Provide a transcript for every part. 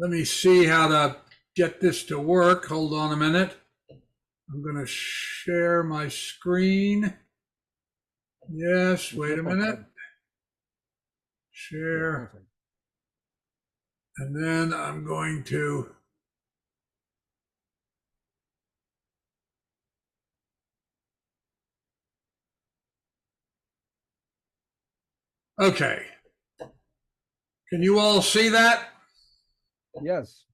Let me see how to get this to work. Hold on a minute. I'm going to share my screen. Yes, wait a minute. Share. And then I'm going to okay. Can you all see that? Yes.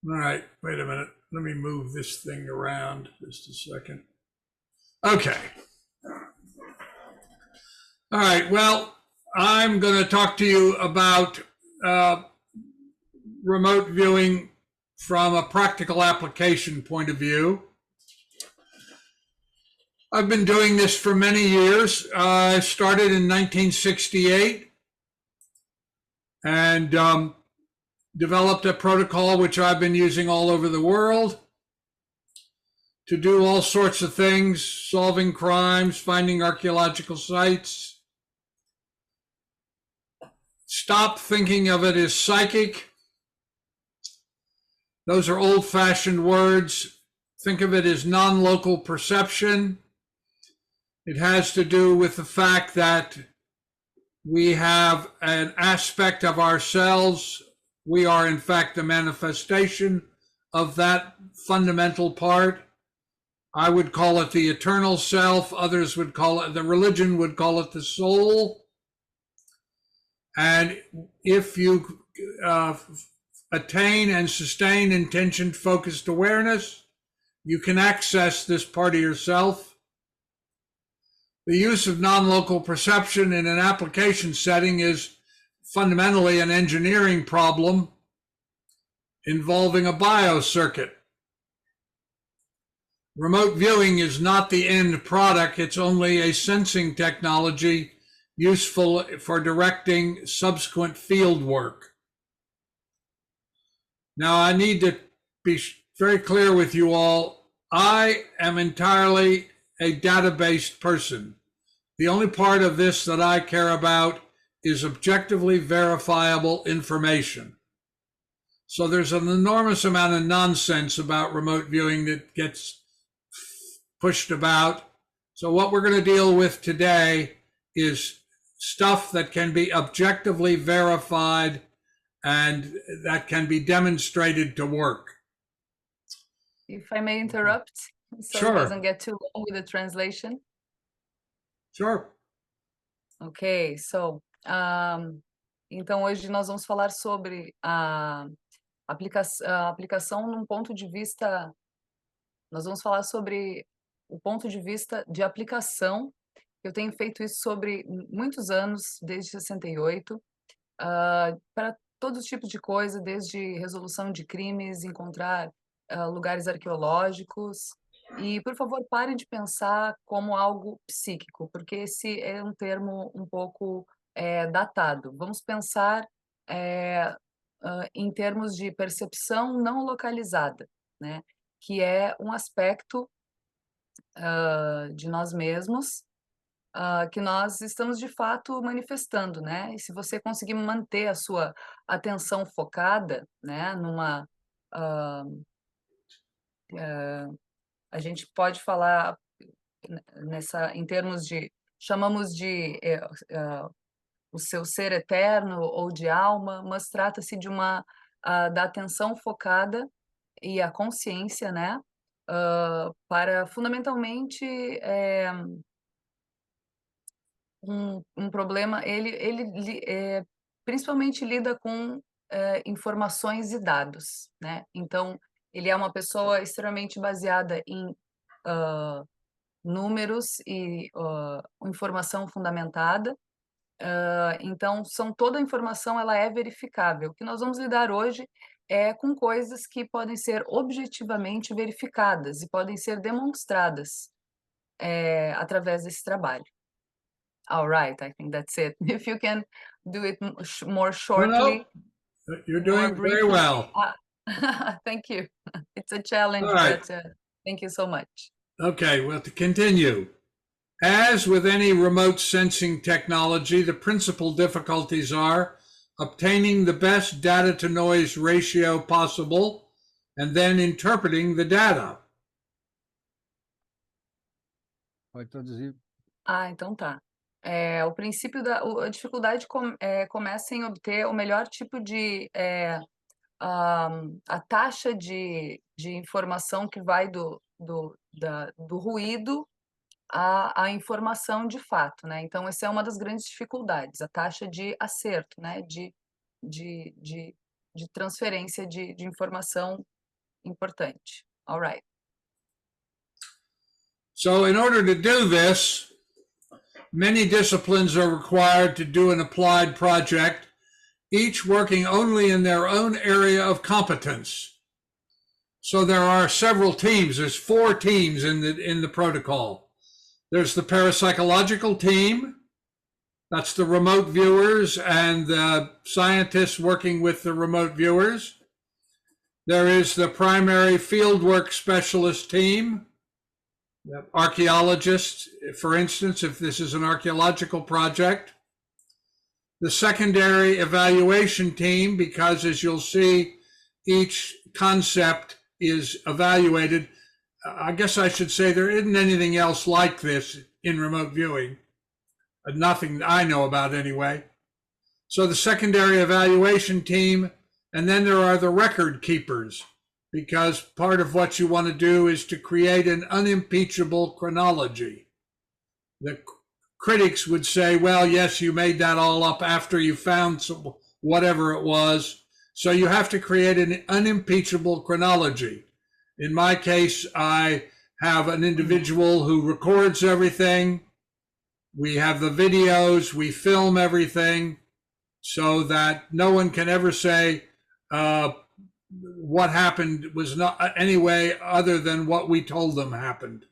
All right, wait a minute. Let me move this thing around just a second. Okay. All right, well, I'm going to talk to you about remote viewing from a practical application point of view. I've been doing this for many years. I started in 1968 and developed a protocol which I've been using all over the world to do all sorts of things, solving crimes, finding archaeological sites. Stop thinking of it as psychic. Those are old-fashioned words. Think of it as non-local perception. It has to do with the fact that we have an aspect of ourselves. We are, in fact, the manifestation of that fundamental part. I would call it the eternal self. Others would call it, the religion would call it the soul. And if you attain and sustain intention-focused awareness, you can access this part of yourself. The use of non-local perception in an application setting is fundamentally an engineering problem involving a biocircuit. Remote viewing is not the end product. It's only a sensing technology useful for directing subsequent field work. Now, I need to be very clear with you all. I am entirely a data-based person. The only part of this that I care about is objectively verifiable information. So there's an enormous amount of nonsense about remote viewing that gets pushed about. So what we're going to deal with today is stuff that can be objectively verified and that can be demonstrated to work. If I may interrupt, so Sure. it doesn't get too long with the translation. Sure. Ok, so, então hoje nós vamos falar sobre a aplicação num ponto de vista, nós vamos falar sobre o ponto de vista de aplicação. Eu tenho feito isso sobre muitos anos, desde 68, para todos os tipos de coisa, desde resolução de crimes, encontrar lugares arqueológicos. E, por favor, parem de pensar como algo psíquico, porque esse é um termo um pouco datado. Vamos pensar em termos de percepção não localizada, né? Que é um aspecto de nós mesmos que nós estamos, de fato, manifestando, né? E se você conseguir manter a sua atenção focada, né, numa... a gente pode falar em termos de, chamamos de o seu ser eterno ou de alma, mas trata-se de da atenção focada e a consciência, né, para fundamentalmente um problema, ele principalmente lida com informações e dados, né? Então, ele é uma pessoa extremamente baseada em números e informação fundamentada. Então, toda a informação ela é verificável. O que nós vamos lidar hoje é com coisas que podem ser objetivamente verificadas e podem ser demonstradas através desse trabalho. All right, I think that's it. If you can do it more shortly. No, you're doing very well. Thank you. It's a challenge, right. but thank you so much. Okay, well, to continue. As with any remote sensing technology, the principal difficulties are obtaining the best data to noise ratio possible, and then interpreting the data. Pode traduzir. Então tá. O princípio a dificuldade começa em obter o melhor tipo de a taxa de informação que vai do ruído à informação de fato, né? Então, essa é uma das grandes dificuldades, a taxa de acerto, né? De, de, de transferência de informação importante. All right. So in order to do this, many disciplines are required to do an applied project, each working only in their own area of competence. So there are several teams. There's 4 teams in the protocol. There's the parapsychological team. That's the remote viewers and the scientists working with the remote viewers. There is the primary fieldwork specialist team. Archaeologists, for instance, if this is an archaeological project. The secondary evaluation team, because as you'll see, each concept is evaluated. I guess I should say there isn't anything else like this in remote viewing. Nothing I know about anyway. So the secondary evaluation team, and then there are the record keepers, because part of what you want to do is to create an unimpeachable chronology. The critics would say, well, yes, you made that all up after you found whatever it was. So you have to create an unimpeachable chronology. In my case, I have an individual who records everything. We have the videos, we film everything so that no one can ever say what happened was not any way other than what we told them happened.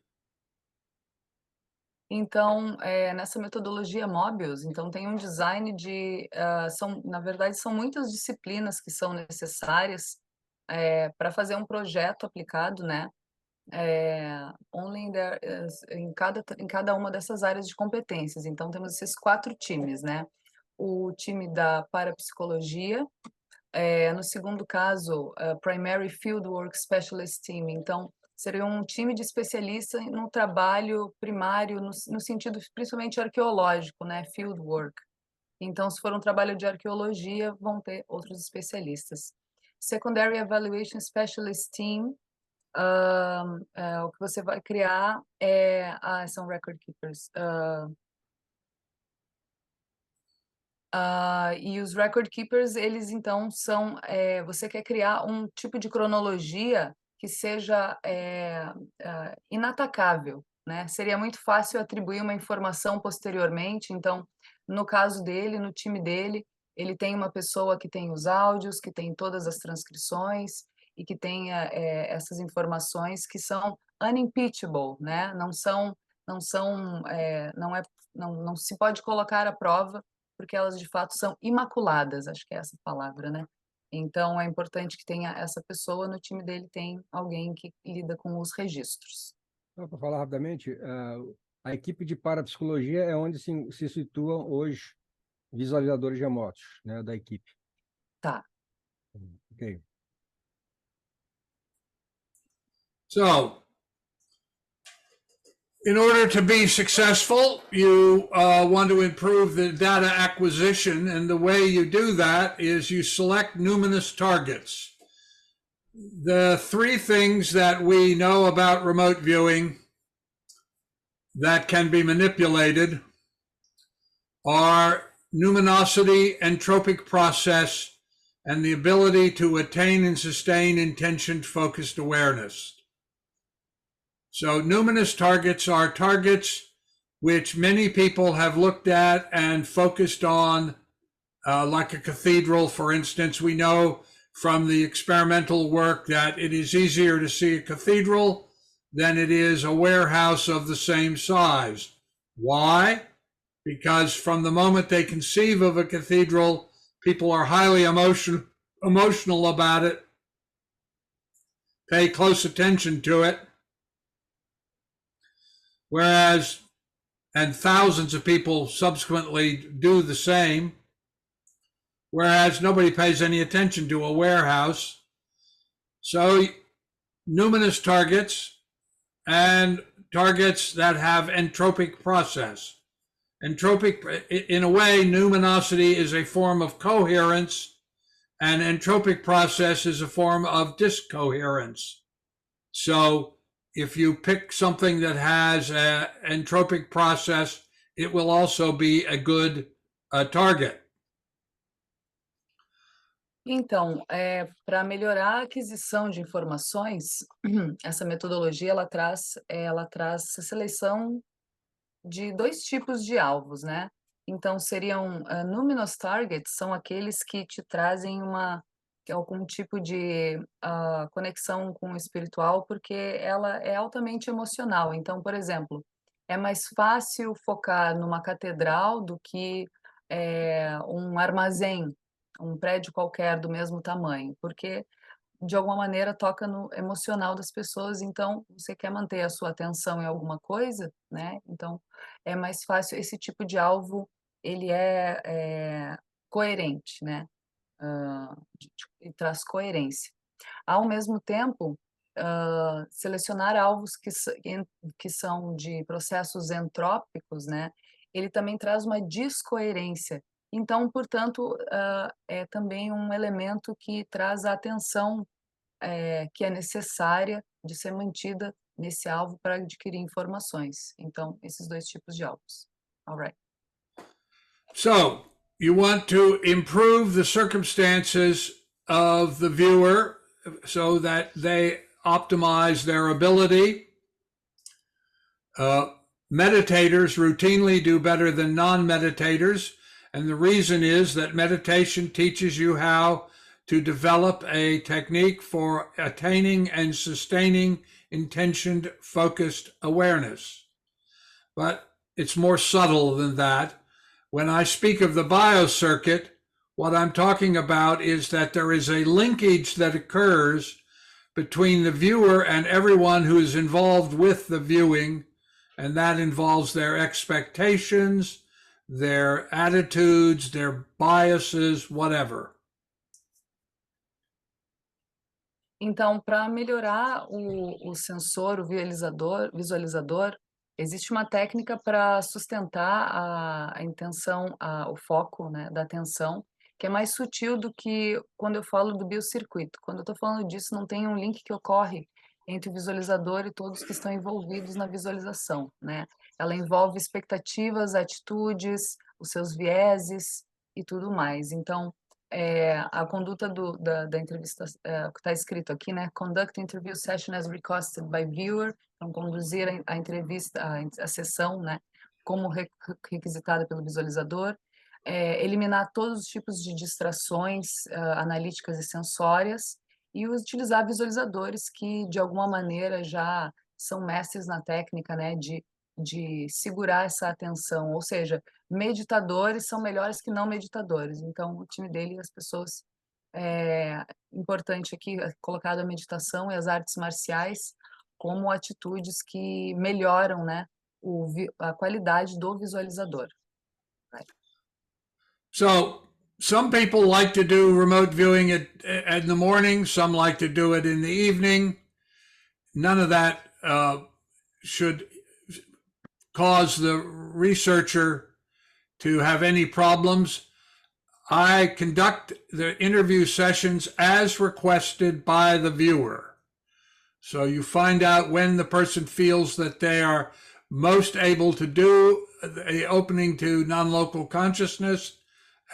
Então, nessa metodologia Mobius, então tem um design na verdade, são muitas disciplinas que são necessárias para fazer um projeto aplicado, né? Em cada uma dessas áreas de competências. Então, temos esses 4 times, né? O time da parapsicologia, no segundo caso, Primary Fieldwork Specialist Team. Então, seria um time de especialistas no trabalho primário, no sentido principalmente arqueológico, né? Fieldwork. Então, se for um trabalho de arqueologia, vão ter outros especialistas. Secondary Evaluation Specialist Team, o que você vai criar são record keepers. E os record keepers, eles então são, você quer criar um tipo de cronologia que seja inatacável, né? Seria muito fácil atribuir uma informação posteriormente. Então, no caso dele, no time dele, ele tem uma pessoa que tem os áudios, que tem todas as transcrições e que tem essas informações que são unimpeachable, né? Não se pode colocar à prova porque elas de fato são imaculadas, acho que é essa a palavra, né? Então, é importante que tenha essa pessoa, no time dele tem alguém que lida com os registros. Para falar rapidamente, a equipe de parapsicologia é onde se situam hoje visualizadores remotos, né, da equipe. Tá. Ok. So, in order to be successful, you want to improve the data acquisition, and the way you do that is you select numinous targets. The 3 things that we know about remote viewing that can be manipulated are numinosity, entropic process, and the ability to attain and sustain intention-focused awareness. So numinous targets are targets which many people have looked at and focused on, like a cathedral, for instance. We know from the experimental work that it is easier to see a cathedral than it is a warehouse of the same size. Why? Because from the moment they conceive of a cathedral, people are highly emotional about it, pay close attention to it. Whereas, and thousands of people subsequently do the same. whereas nobody pays any attention to a warehouse. So numinous targets and targets that have entropic process. Entropic, in a way, numinosity is a form of coherence, and entropic process is a form of discoherence. So if you pick something that has an entropic process, it will also be a good target. Então, para melhorar a aquisição de informações, essa metodologia ela traz a seleção de 2 tipos de alvos, né. Então seriam, numinous targets são aqueles que te trazem algum tipo de, conexão com o espiritual, porque ela é altamente emocional. Então, por exemplo, é mais fácil focar numa catedral do que, um armazém, um prédio qualquer do mesmo tamanho, porque de alguma maneira toca no emocional das pessoas, então você quer manter a sua atenção em alguma coisa, né, então é mais fácil esse tipo de alvo, ele coerente, né, e traz coerência. Ao mesmo tempo, selecionar alvos que são de processos entrópicos, né, ele também traz uma descoerência. Então, portanto, é também um elemento que traz a atenção, que é necessária de ser mantida nesse alvo para adquirir informações. Então, esses 2 tipos de alvos. Alright. So you want to improve the circumstances of the viewer so that they optimize their ability. Meditators routinely do better than non-meditators, and the reason is that meditation teaches you how to develop a technique for attaining and sustaining intentioned, focused awareness. But it's more subtle than that. When I speak of the biocircuit, what I'm talking about is that there is a linkage that occurs between the viewer and everyone who is involved with the viewing, and that involves their expectations, their attitudes, their biases, whatever. Então, para melhorar o sensor, o visualizador, existe uma técnica para sustentar a intenção, o foco, né, da atenção, que é mais sutil do que quando eu falo do biocircuito. Quando eu estou falando disso, não tem um link que ocorre entre o visualizador e todos que estão envolvidos na visualização, né? Ela envolve expectativas, atitudes, os seus vieses e tudo mais. Então, a conduta da entrevista, que está escrito aqui, né? Conduct interview session as requested by viewer. Então, conduzir a entrevista, a sessão, né? Como requisitada pelo visualizador. Eliminar todos os tipos de distrações analíticas e sensórias e utilizar visualizadores que, de alguma maneira, já são mestres na técnica, né? De segurar essa atenção, ou seja, meditadores são melhores que não meditadores. Então, o time dele, as pessoas, importante aqui, colocado a meditação e as artes marciais como atitudes que melhoram, né, a qualidade do visualizador. So some people like to do remote viewing in the morning. Some like to do it in the evening. None of that should cause the researcher to have any problems. I conduct the interview sessions as requested by the viewer. So you find out when the person feels that they are most able to do the opening to non-local consciousness,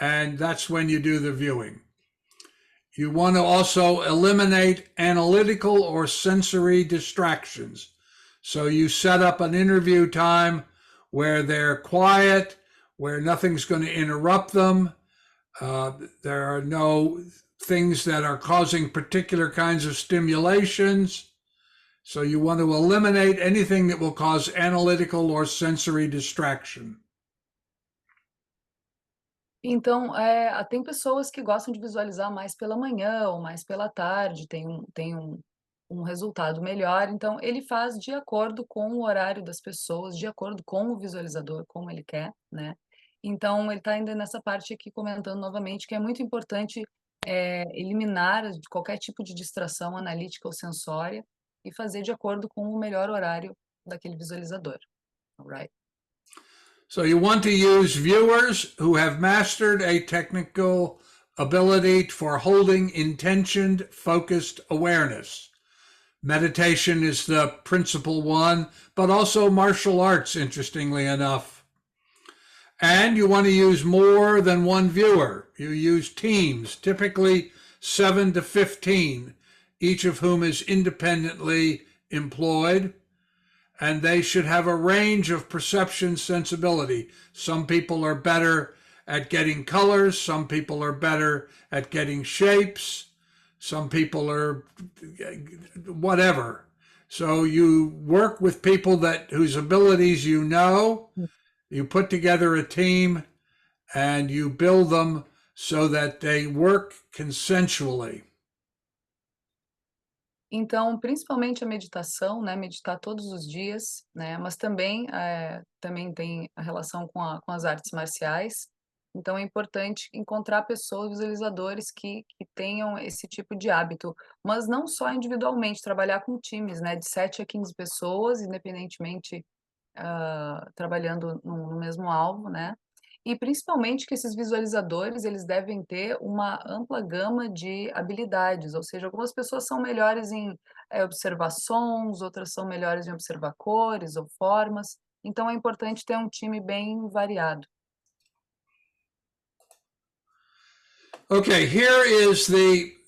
and that's when you do the viewing. You want to also eliminate analytical or sensory distractions. So you set up an interview time where they're quiet, where nothing's going to interrupt them. There are no things that are causing particular kinds of stimulations. So you want to eliminate anything that will cause analytical or sensory distraction. Então, tem pessoas que gostam de visualizar mais pela manhã ou mais pela tarde, tem um resultado melhor. Então, ele faz de acordo com o horário das pessoas, de acordo com o visualizador, como ele quer, né? Então, ele está ainda nessa parte aqui comentando novamente que é muito importante eliminar qualquer tipo de distração analítica ou sensória e fazer de acordo com o melhor horário daquele visualizador. Alright? So you want to use viewers who have mastered a technical ability for holding intentioned, focused awareness. Meditation is the principal one, but also martial arts, interestingly enough. And you want to use more than one viewer. You use teams, typically 7 to 15, each of whom is independently employed. And they should have a range of perception sensibility. Some people are better at getting colors. Some people are better at getting shapes. Some people are whatever. So you work with people whose abilities you know. You put together a team and you build them so that they work consensually. Então, principalmente a meditação, né, meditar todos os dias, né, mas também, também tem a relação com as artes marciais. Então, é importante encontrar pessoas, visualizadores que tenham esse tipo de hábito, mas não só individualmente, trabalhar com times, né, de 7 a 15 pessoas, independentemente, trabalhando no mesmo alvo, né? E principalmente que esses visualizadores, eles devem ter uma ampla gama de habilidades, ou seja, algumas pessoas são melhores em observar sons, outras são melhores em observar cores ou formas, então é importante ter um time bem variado. Okay, here is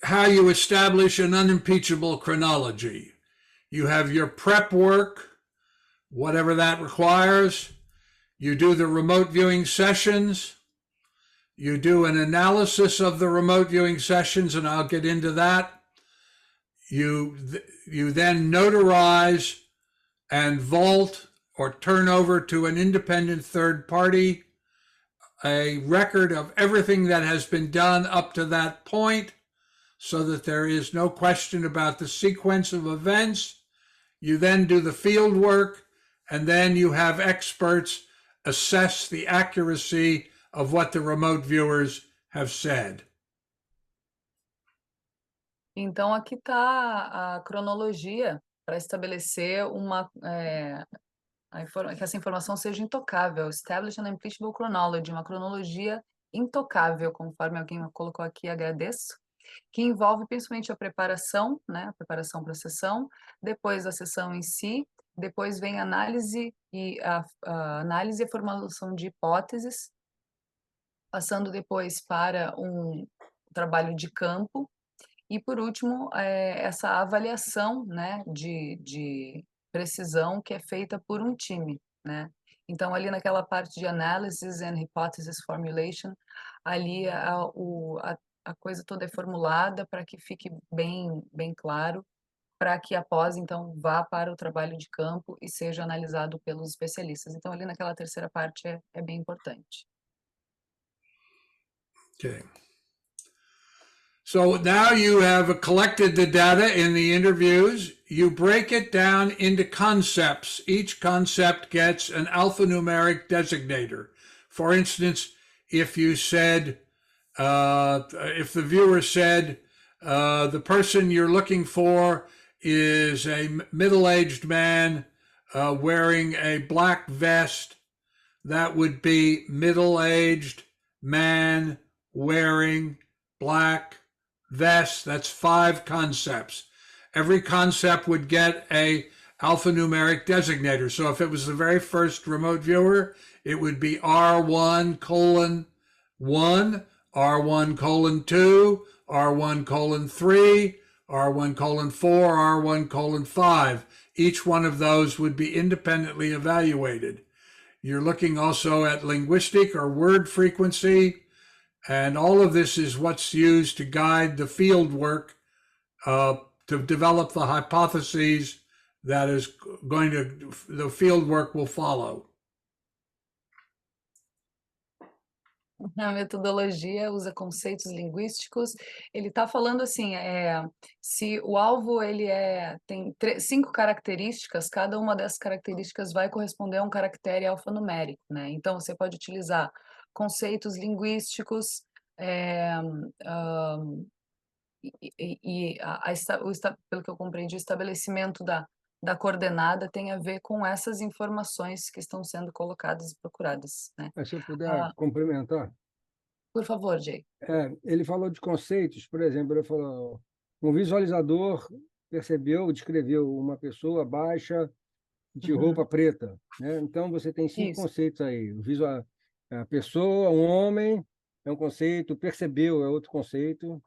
how you establish an unimpeachable chronology. You have your prep work, whatever that requires. You do the remote viewing sessions. You do an analysis of the remote viewing sessions, and I'll get into that. You then notarize and vault or turn over to an independent third party a record of everything that has been done up to that point so that there is no question about the sequence of events. You then do the field work, and then you have experts assess the accuracy of what the remote viewers have said. Então, aqui está a cronologia para estabelecer que essa informação seja intocável. Establish an impeachable chronology, uma cronologia intocável, conforme alguém colocou aqui, agradeço, que envolve principalmente a preparação, né, a preparação para a sessão, depois a sessão em si, depois vem a análise e a análise e a formulação de hipóteses, passando depois para um trabalho de campo, e por último, essa avaliação, né, de precisão que é feita por um time, né? Então, ali naquela parte de analysis and hypothesis formulation, ali a coisa toda é formulada para que fique bem claro, para que após, então, vá para o trabalho de campo e seja analisado pelos especialistas. Então, ali naquela terceira parte é bem importante. Okay. So now you have collected the data in the interviews. You break it down into concepts. Each concept gets an alphanumeric designator. For instance, if you said, if the viewer said, the person you're looking for is a middle-aged man wearing a black vest, that would be middle-aged man wearing black vest. That's 5 concepts. Every concept would get a alphanumeric designator. So if it was the very first remote viewer, it would be R1:1, R1:2, R1:3, R1:4, R1:5. Each one of those would be independently evaluated. You're looking also at linguistic or word frequency, and all of this is what's used to guide the field work to develop the hypotheses that the field work will follow. A metodologia usa conceitos linguísticos. Ele está falando assim, se o alvo tem 5 características, cada uma dessas características vai corresponder a um caractere alfanumérico, né? Então você pode utilizar conceitos linguísticos, pelo que eu compreendi, o estabelecimento da coordenada tem a ver com essas informações que estão sendo colocadas e procuradas, né? Mas se eu puder Ah, complementar, por favor, Jay. ele falou de conceitos, por exemplo, ele falou, um visualizador percebeu, descreveu uma pessoa baixa de roupa preta, né? Então você tem 5 Isso. conceitos aí. A pessoa, um homem é um conceito, percebeu é outro conceito,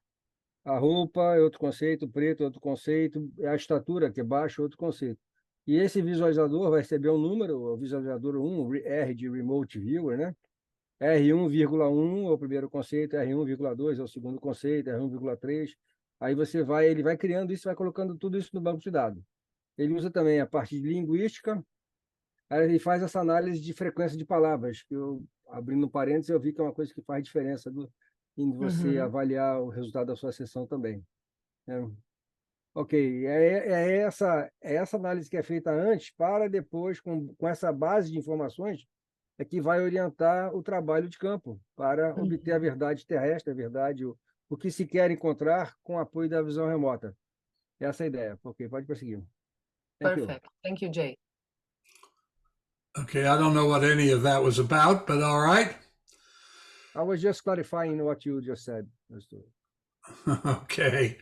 a roupa é outro conceito, preto é outro conceito, a estatura, que é baixa, é outro conceito. E esse visualizador vai receber um número, o visualizador 1, R de Remote Viewer, né? R1,1 é o primeiro conceito, R1,2 é o segundo conceito, R1,3. Aí ele vai criando isso, vai colocando tudo isso no banco de dados. Ele usa também a parte de linguística, aí ele faz essa análise de frequência de palavras, que eu, abrindo um parênteses, eu vi que é uma coisa que faz diferença em você avaliar o resultado da sua sessão também, né? Ok, é essa análise que é feita antes, para depois, com essa base de informações, é que vai orientar o trabalho de campo, para obter a verdade terrestre, a verdade, o que se quer encontrar com o apoio da visão remota. Essa é a ideia. Ok, pode prosseguir. Thank you. Perfect. Thank you, Jay. Okay, I don't know what any of that was about, but all right. I was just clarifying what you just said. Okay.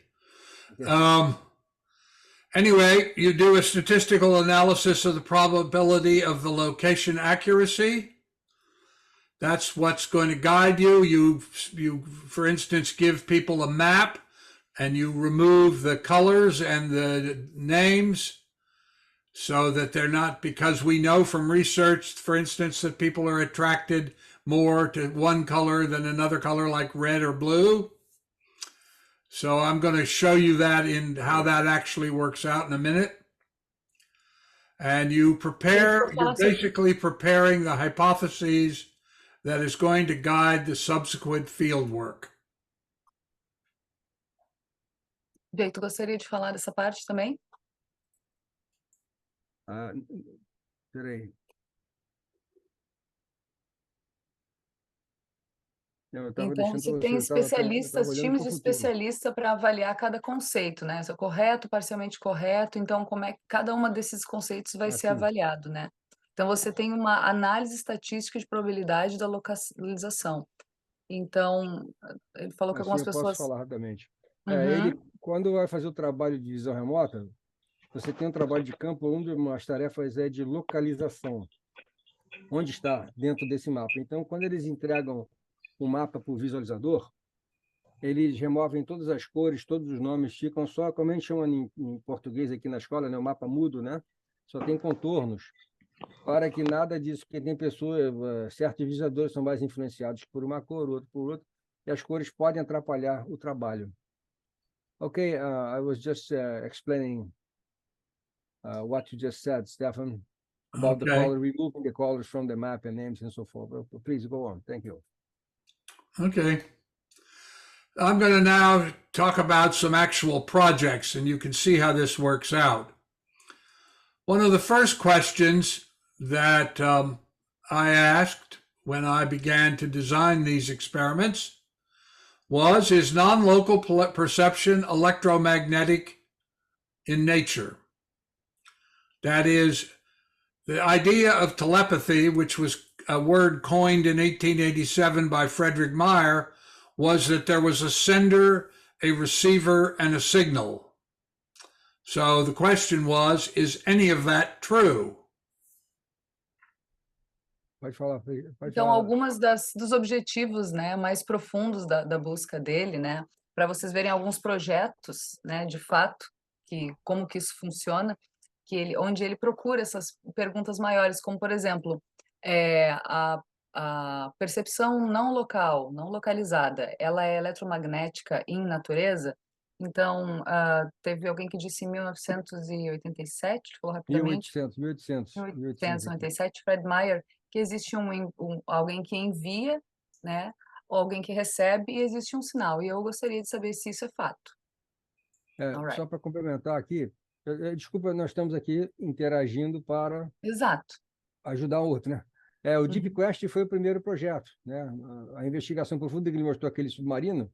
Anyway, you do a statistical analysis of the probability of the location accuracy. That's what's going to guide you. You, for instance, give people a map and you remove the colors and the names so that they're not, because we know from research, for instance, that people are attracted more to one color than another color, like red or blue. So I'm going to show you that in how that actually works out in a minute. And you're basically preparing the hypotheses that is going to guide the subsequent field work. Jay, tu gostaria de falar dessa parte também? Peraí. Então, você tem especialistas, times de especialistas para avaliar cada conceito, né? Se é correto, parcialmente correto, então como é que cada uma desses conceitos vai ser avaliado, né? Então, você tem uma análise estatística de probabilidade da localização. Então, ele falou que algumas pessoas... Eu posso falar rapidamente. Ele, quando vai fazer o trabalho de visão remota, você tem um trabalho de campo, uma das tarefas é de localização. Onde está dentro desse mapa? Então, quando eles entregam o mapa para o visualizador, eles removem todas as cores, todos os nomes, ficam só, como a gente chama em português aqui na escola, né, o mapa mudo, né? Só tem contornos, para que nada disso, porque tem pessoas, certos visualizadores são mais influenciados por uma cor, outro por outra, e as cores podem atrapalhar o trabalho. Okay, I was just explaining what you just said, Stefan, about the color, removing the colors from the map and names and so forth. Please go on. Thank you. Okay. I'm going to now talk about some actual projects, and you can see how this works out. One of the first questions that I asked when I began to design these experiments was, is non-local perception electromagnetic in nature? That is, the idea of telepathy, which was a word coined in 1887 by Frederick Meyer, was that there was a sender, a receiver, and a signal. So the question was, is any of that true? Então, algumas dos objetivos, né, mais profundos da busca dele, né, para vocês verem alguns projetos, né, de fato, como que isso funciona, onde ele procura essas perguntas maiores, como, por exemplo, a percepção não local, não localizada, ela é eletromagnética em natureza? Então, teve alguém que disse em 1987, falou rapidamente. 1897, Fred Meyer, que existe alguém que envia, né, ou alguém que recebe, e existe um sinal. E eu gostaria de saber se isso é fato. Só para complementar aqui, desculpa, nós estamos aqui interagindo para Exato. ajudar o outro, né? O Deep Quest foi o primeiro projeto, né? A investigação profunda que ele mostrou aquele submarino,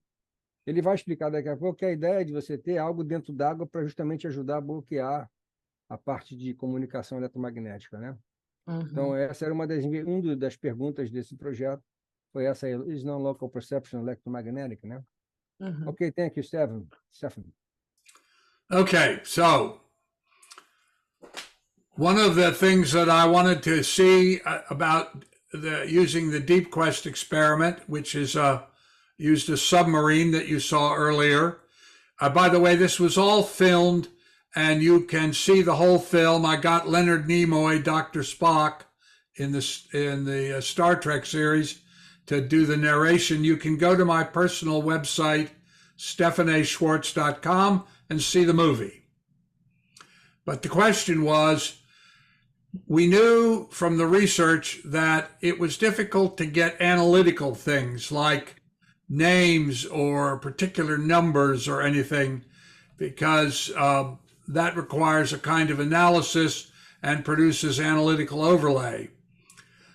ele vai explicar daqui a pouco que a ideia é de você ter algo dentro d'água para justamente ajudar a bloquear a parte de comunicação eletromagnética, né? Então, essa era uma das perguntas desse projeto, foi essa aí, is non-local perception electromagnetic, né? Okay, thank you, Stephen. Okay, so one of the things that I wanted to see about using the Deep Quest experiment, which is used a submarine that you saw earlier. By the way, this was all filmed, and you can see the whole film. I got Leonard Nimoy, Dr. Spock, in the Star Trek series to do the narration. You can go to my personal website, stephaneschwartz.com, and see the movie. But the question was, we knew from the research that it was difficult to get analytical things like names or particular numbers or anything, because that requires a kind of analysis and produces analytical overlay.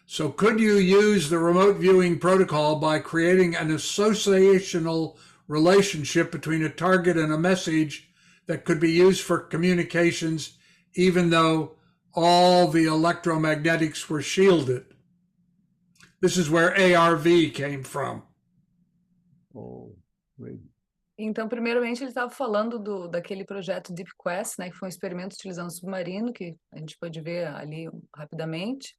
So could you use the remote viewing protocol by creating an associational relationship between a target and a message that could be used for communications, even though all the electromagnetics were shielded? This is where ARV came from. Oh, great. Então, primeiramente, ele estava falando daquele projeto Deep Quest, né, que foi um experimento utilizando submarino, que a gente pode ver ali rapidamente,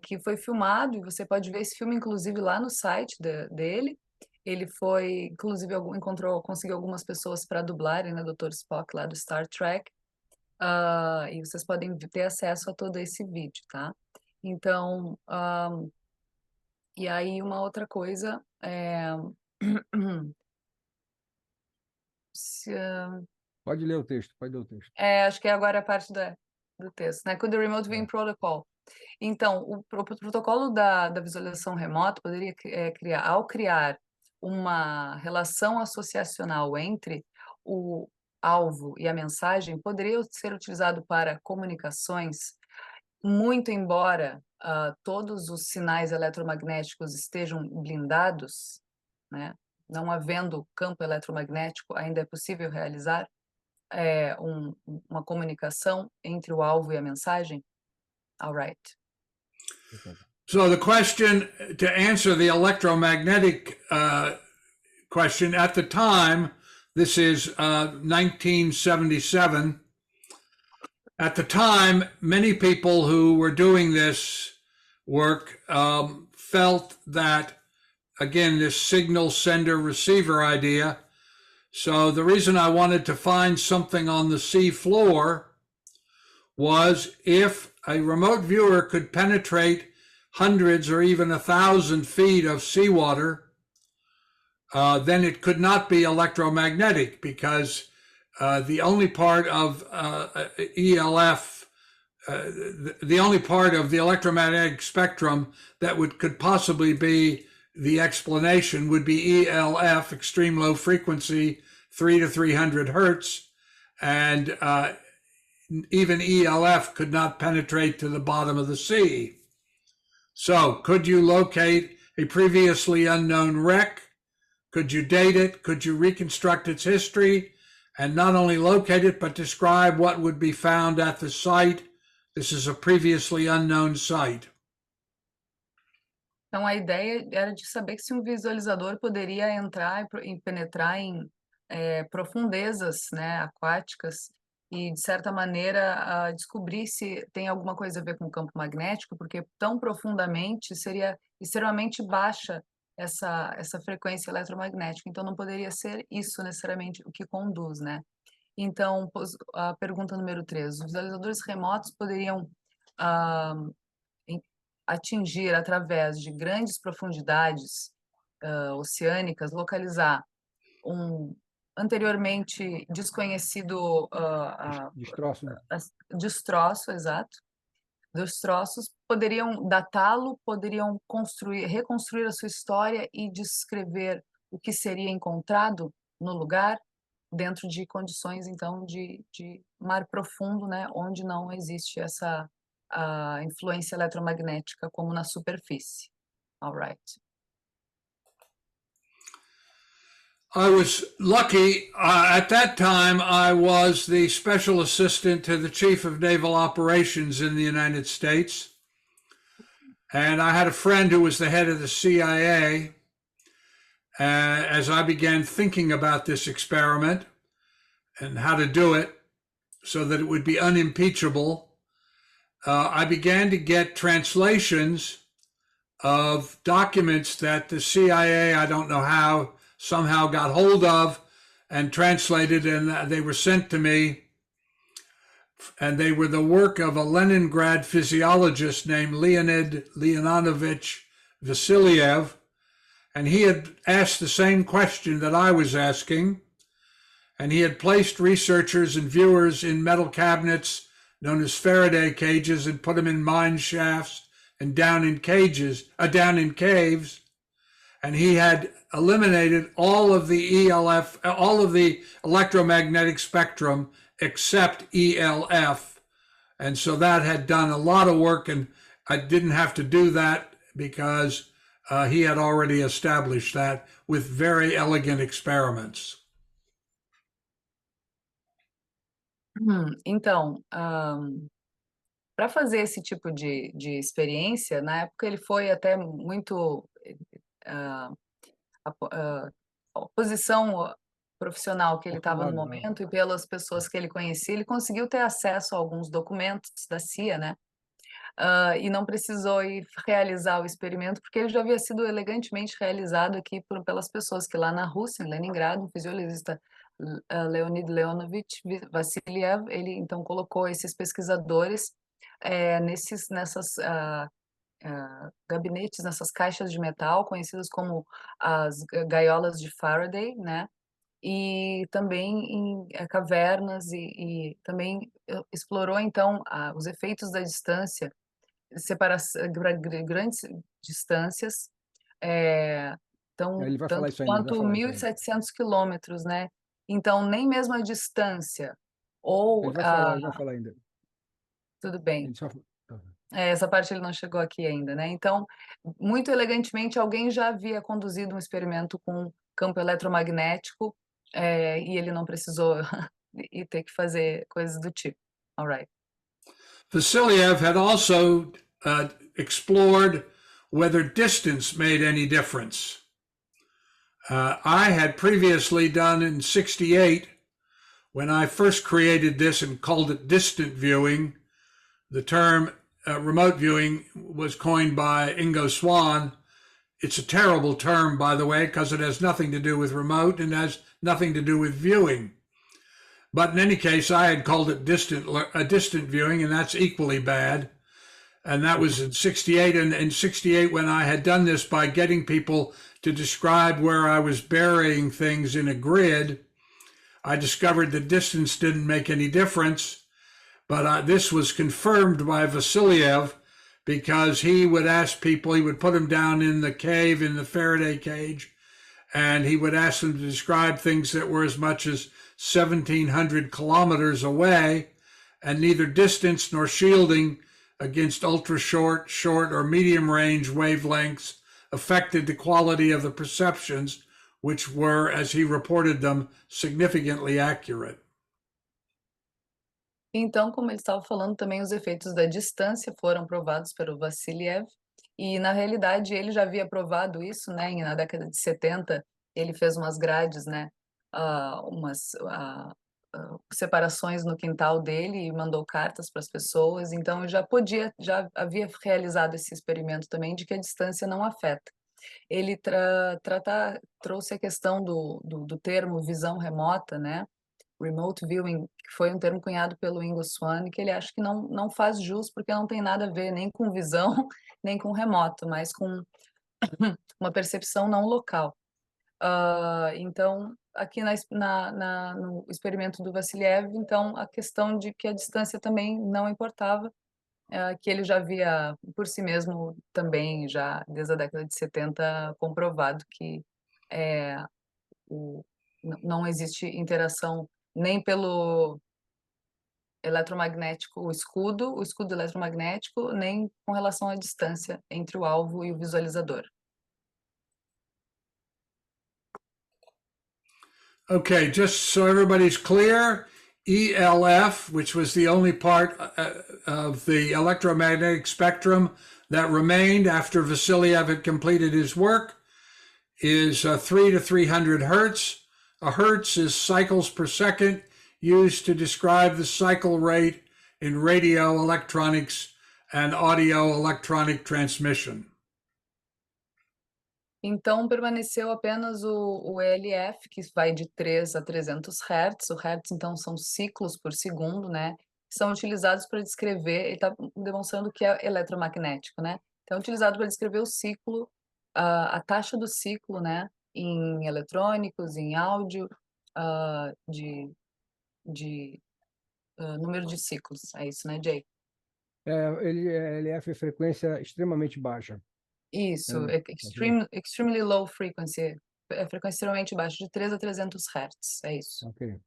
que foi filmado, e você pode ver esse filme, inclusive, lá no site dele. Ele foi, inclusive, conseguiu algumas pessoas para dublarem, né, Dr. Spock lá do Star Trek, e vocês podem ter acesso a todo esse vídeo, tá? Então, e aí uma outra coisa, Pode ler o texto, pode ler o texto. acho que agora é a parte do texto, né? Could the Remote Viewing Protocol. Então, o protocolo da visualização remota poderia criar uma relação associacional entre o alvo e a mensagem, poderia ser utilizado para comunicações, muito embora todos os sinais eletromagnéticos estejam blindados, né? Não havendo campo eletromagnético, ainda é possível realizar uma comunicação entre o alvo e a mensagem? All right. So the question, to answer the electromagnetic question, at the time, this is 1977, at the time, many people who were doing this work felt that, again, this signal sender receiver idea. So the reason I wanted to find something on the sea floor was if a remote viewer could penetrate hundreds or even 1,000 feet of seawater, then it could not be electromagnetic, because the only part of ELF, the only part of the electromagnetic spectrum that could possibly be the explanation would be ELF, extreme low frequency, 3 to 300 hertz, and even ELF could not penetrate to the bottom of the sea. So could you locate a previously unknown wreck? Could you date it? Could you reconstruct its history? And not only locate it, but describe what would be found at the site. This is a previously unknown site. Então, a ideia era de saber se um visualizador poderia entrar e penetrar em profundezas, né, aquáticas, e, de certa maneira, descobrir se tem alguma coisa a ver com o campo magnético, porque tão profundamente seria extremamente baixa essa frequência eletromagnética. Então, não poderia ser isso necessariamente o que conduz, né? Então, a pergunta número 3. Os visualizadores remotos poderiam atingir, através de grandes profundidades oceânicas, localizar um anteriormente desconhecido Destroço, né? destroço, exato. Destroços poderiam datá-lo, poderiam reconstruir a sua história e descrever o que seria encontrado no lugar, dentro de condições, então, de mar profundo, né, onde não existe influência eletromagnética como na superfície. All right. I was lucky. At that time, I was the special assistant to the chief of naval operations in the United States. And I had a friend who was the head of the CIA. As I began thinking about this experiment and how to do it so that it would be unimpeachable, I began to get translations of documents that the CIA, I don't know how, somehow got hold of and translated, and they were sent to me. And they were the work of a Leningrad physiologist named Leonid Leonovich Vasiliev. And he had asked the same question that I was asking. And he had placed researchers and viewers in metal cabinets known as Faraday cages and put them in mine shafts and down in caves. And he had eliminated all of the ELF, all of the electromagnetic spectrum except ELF. And so that had done a lot of work, and I didn't have to do that because he had already established that with very elegant experiments. Então, para fazer esse tipo de experiência, na época ele foi até muito a posição profissional que ele estava no momento e pelas pessoas que ele conhecia, ele conseguiu ter acesso a alguns documentos da CIA, né? E não precisou ir realizar o experimento, porque ele já havia sido elegantemente realizado aqui pelas pessoas que lá na Rússia, em Leningrado, um fisiologista, Leonid Leonovich Vassiliev, ele então colocou esses pesquisadores nessas gabinetes, nessas caixas de metal, conhecidas como as gaiolas de Faraday, né? E também em cavernas e também explorou então os efeitos da distância, grandes distâncias, Ele vai falar tanto isso ainda, ele vai quanto falar isso ainda. 1.700 quilômetros, né? Então, nem mesmo a distância ou Ele vai falar ainda. tudo bem. Ele só... Essa parte ele não chegou aqui ainda, né? Então, muito elegantemente, alguém já havia conduzido um experimento com campo eletromagnético e ele não precisou e ter que fazer coisas do tipo. All right. Vasiliev had also explored whether distance made any difference. I had previously done in 1968, when I first created this and called it distant viewing, the term remote viewing was coined by Ingo Swann. It's a terrible term, by the way, because it has nothing to do with remote and has nothing to do with viewing. But in any case, I had called it distant viewing, and that's equally bad. And that was in 1968. And in 1968, when I had done this by getting people to describe where I was burying things in a grid, I discovered the distance didn't make any difference. But this was confirmed by Vasiliev, because he would ask people, he would put them down in the cave in the Faraday cage, and he would ask them to describe things that were as much as 1,700 kilometers away, and neither distance nor shielding against ultra short, or medium range wavelengths affected the quality of the perceptions, which were, as he reported them, significantly accurate. Então, como ele estava falando, também os efeitos da distância foram provados pelo Vassiliev, e na realidade ele já havia provado isso, né? Na década de 70, ele fez umas grades, né? Umas separações no quintal dele e mandou cartas para as pessoas. Então, já havia realizado esse experimento também de que a distância não afeta. Ele trouxe a questão do termo visão remota, né? Remote viewing, que foi um termo cunhado pelo Ingo Swann, que ele acha que não faz jus, porque não tem nada a ver nem com visão, nem com remoto, mas com uma percepção não local. Então, aqui no experimento do Vassiliev, então, a questão de que a distância também não importava, que ele já havia, por si mesmo, também, já desde a década de 70, comprovado que não existe interação nem pelo eletromagnético, o escudo eletromagnético, nem com relação à distância entre o alvo e o visualizador. Okay, just so everybody's clear, ELF, which was the only part of the electromagnetic spectrum that remained after Vasiliev had completed his work, is 3 to 300 hertz. A hertz is cycles per second, used to describe the cycle rate in radio electronics and audio electronic transmission. Então, permaneceu apenas o ELF, que vai de 3 a 300 Hz. O Hertz, então, são ciclos por segundo, né? Que são utilizados para descrever, ele está demonstrando que é eletromagnético, né? Então, é utilizado para descrever o ciclo, a taxa do ciclo, né? Em eletrônicos, em áudio, número de ciclos. É isso, né, Jay? LF é frequência extremamente baixa. Isso, extremely low frequency, é frequência extremamente baixa, de 3 a 300 Hz, é isso. Ok.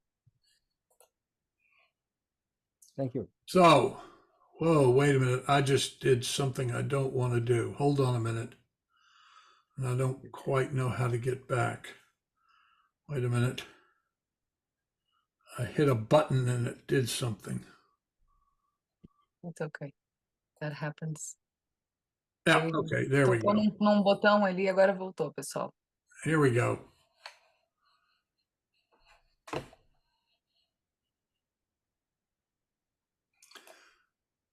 Thank you. So, whoa, wait a minute. I just did something I don't want to do. Hold on a minute. And I don't quite know how to get back. Wait a minute. I hit a button and it did something. It's okay, that happens. Yeah, okay, there we go. Tocou num botão ali e agora voltou, pessoal. Here we go.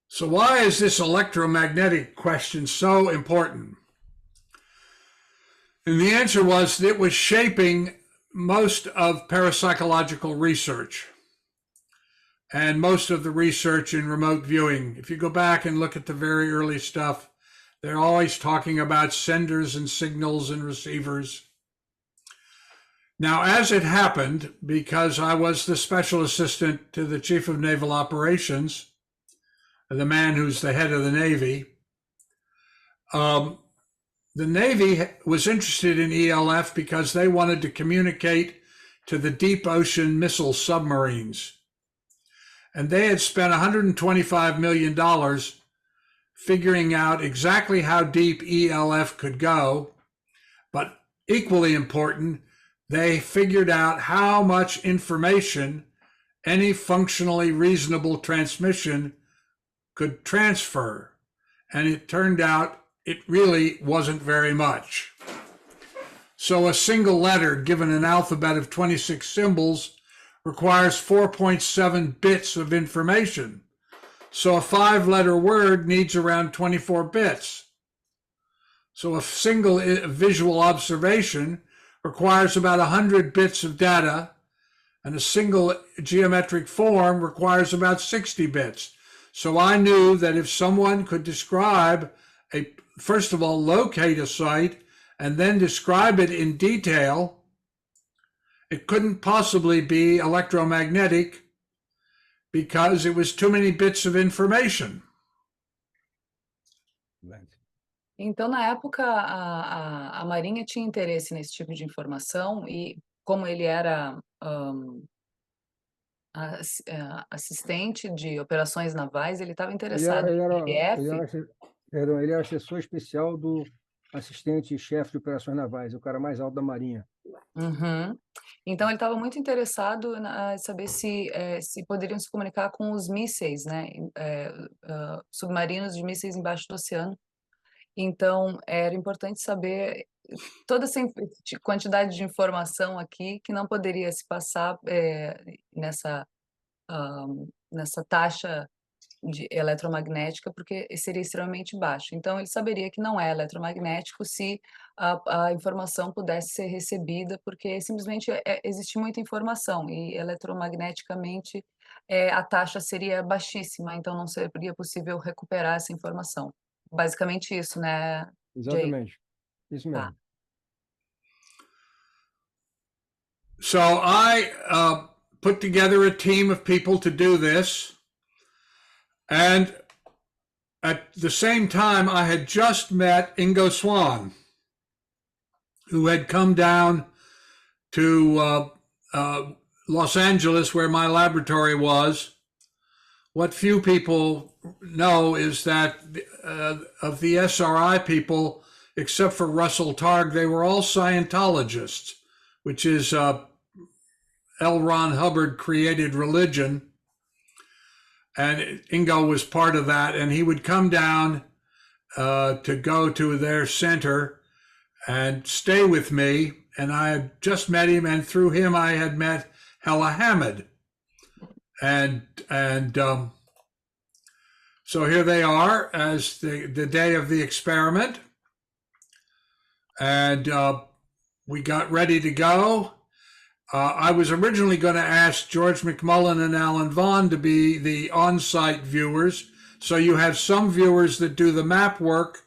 So why is this electromagnetic question so important? And the answer was that it was shaping most of parapsychological research and most of the research in remote viewing. If you go back and look at the very early stuff, they're always talking about senders and signals and receivers. Now, as it happened, because I was the special assistant to the Chief of Naval Operations, the man who's the head of the Navy, the Navy was interested in ELF because they wanted to communicate to the deep ocean missile submarines. And they had spent $125 million figuring out exactly how deep ELF could go. But equally important, they figured out how much information any functionally reasonable transmission could transfer. And it turned out it really wasn't very much. So a single letter given an alphabet of 26 symbols requires 4.7 bits of information. So a 5-letter word needs around 24 bits. So a single visual observation requires about 100 bits of data, and a single geometric form requires about 60 bits. So I knew that if someone could describe first of all, locate a site and then describe it in detail, it couldn't possibly be electromagnetic because it was too many bits of information. Então, na época, a Marinha tinha interesse nesse tipo de informação e, como ele era assistente de operações navais, ele estava interessado em ELF. Ele era assessor especial do assistente-chefe de operações navais, o cara mais alto da Marinha. Uhum. Então, ele estava muito interessado em saber se poderiam se comunicar com os mísseis, né? Submarinos de mísseis embaixo do oceano. Então, era importante saber toda essa quantidade de informação aqui que não poderia se passar nessa taxa eletromagnética, porque seria extremamente baixo. Então, ele saberia que não é eletromagnético se a informação pudesse ser recebida, porque simplesmente existe muita informação e eletromagneticamente a taxa seria baixíssima, então não seria possível recuperar essa informação. Basicamente isso, né, Exatamente. Jay? Isso mesmo. So I put together a team of people to do this. And at the same time, I had just met Ingo Swan, who had come down to Los Angeles, where my laboratory was, what few people know is that of the SRI people, except for Russell Targ, they were all Scientologists, which is L. Ron Hubbard created religion. And Ingo was part of that. And he would come down to go to their center and stay with me. And I had just met him, and through him I had met Hella Hamid. And so here they are as the day of the experiment. And we got ready to go. I was originally going to ask George McMullen and Alan Vaughn to be the on-site viewers. So you have some viewers that do the map work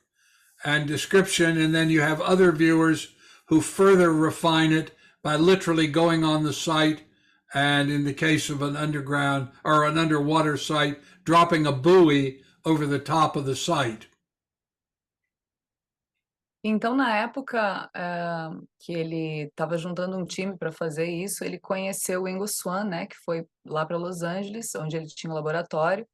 and description, and then you have other viewers who further refine it by literally going on the site, and in the case of an underground or an underwater site, dropping a buoy over the top of the site. Então, na época que ele estava juntando um time para fazer isso, ele conheceu o Ingo Swann, né, que foi lá para Los Angeles, onde ele tinha um laboratório.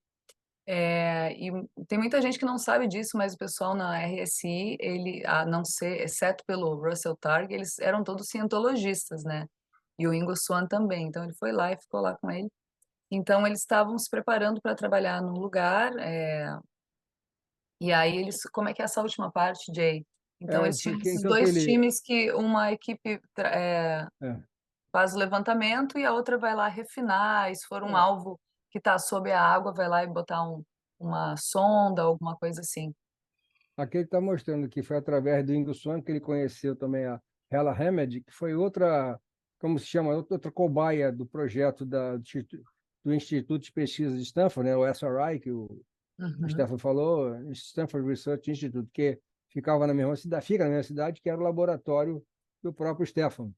E tem muita gente que não sabe disso, mas o pessoal na RSI, ele, a não ser, exceto pelo Russell Targ, eles eram todos cientologistas, né? E o Ingo Swann também. Então, ele foi lá e ficou lá com ele. Então, eles estavam se preparando para trabalhar num lugar. E aí, eles, como é que é essa última parte, Jay? Então, eles tinham esses dois times que uma equipe faz o levantamento e a outra vai lá refinar. E se for um alvo que está sob a água, vai lá e botar uma sonda, alguma coisa assim. Aqui ele está mostrando que foi através do Ingo Swann que ele conheceu também a Hella Hamid, que foi outra, como se chama, outra cobaia do projeto do Instituto de Pesquisa de Stanford, né, o SRI, que o Stefan falou, Stanford Research Institute, que ficava na mesma cidade, fica na mesma cidade, que era o laboratório do próprio Stefan.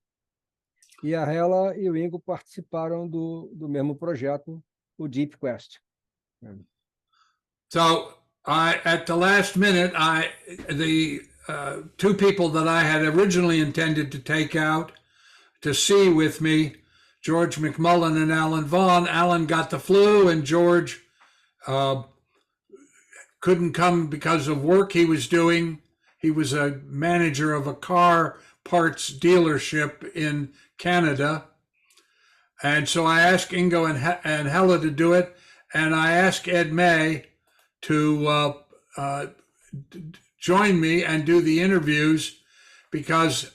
E a Hella e o Ingo participaram do mesmo projeto, o Deep Quest. So at the last minute, the two people that I had originally intended to take out to sea with me, George McMullen and Alan Vaughn. Alan got the flu, and George couldn't come because of work he was doing. He was a manager of a car parts dealership in Canada. And so I asked Ingo and Hella to do it, and I asked Ed May to join me and do the interviews, because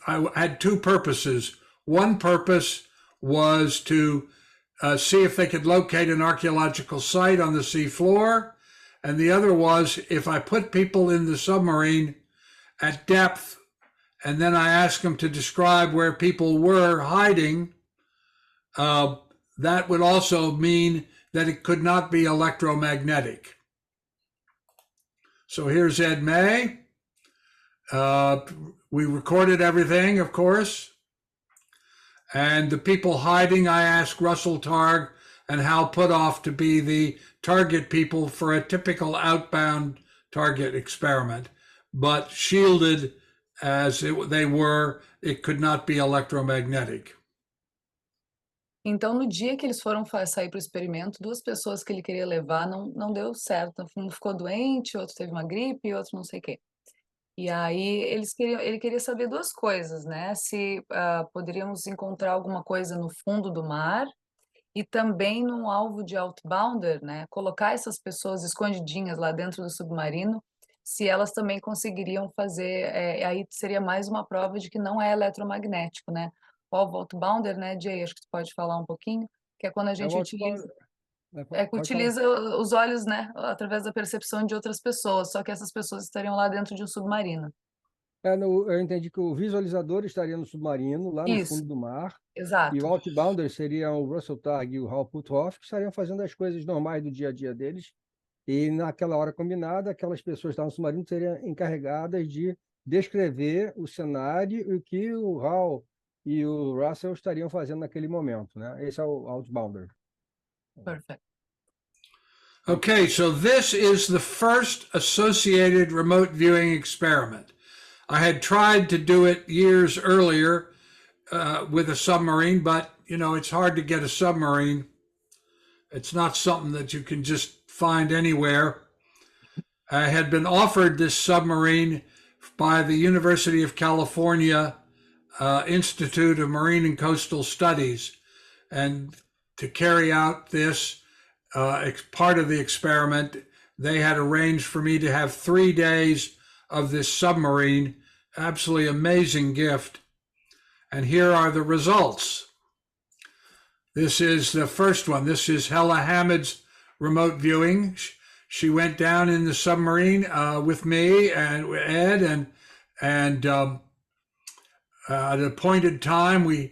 I had two purposes. One purpose was to see if they could locate an archaeological site on the seafloor, and the other was if I put people in the submarine at depth, and then I asked them to describe where people were hiding, that would also mean that it could not be electromagnetic. So here's Ed May. We recorded everything, of course. And the people hiding, I asked Russell Targ and Hal Puthoff to be the target people for a typical outbound target experiment. But shielded as they were, it could not be electromagnetic. Então, no dia que eles foram sair para o experimento, duas pessoas que ele queria levar não deu certo. Um ficou doente, outro teve uma gripe, outro não sei o quê. E aí ele queria saber duas coisas, né? Se poderíamos encontrar alguma coisa no fundo do mar e também num alvo de outbounder, né? Colocar essas pessoas escondidinhas lá dentro do submarino, se elas também conseguiriam fazer, aí seria mais uma prova de que não é eletromagnético, né? O alvo outbounder, né, Jay? Acho que tu pode falar um pouquinho, que é quando a gente utiliza os olhos, né, através da percepção de outras pessoas, só que essas pessoas estariam lá dentro de um submarino. Eu entendi que o visualizador estaria no submarino, lá no fundo do mar. Exato. E o outbounder seria o Russell Targ e o Hal Puthoff, que estariam fazendo as coisas normais do dia a dia deles. E naquela hora combinada, aquelas pessoas que estavam no submarino seriam encarregadas de descrever o cenário e o que o Hal e o Russell estariam fazendo naquele momento, né? Esse é o outbounder. Perfect. Okay, so this is the first associated remote viewing experiment. I had tried to do it years earlier with a submarine, but, you know, it's hard to get a submarine It's not something that you can just find anywhere. I had been offered this submarine by the University of California Institute of Marine and Coastal Studies, and to carry out this part of the experiment, they had arranged for me to have 3 days of this submarine. Absolutely amazing gift. And here are the results. This is the first one. This is Hella Hamid's remote viewing. She went down in the submarine with me and Ed, and at an appointed time,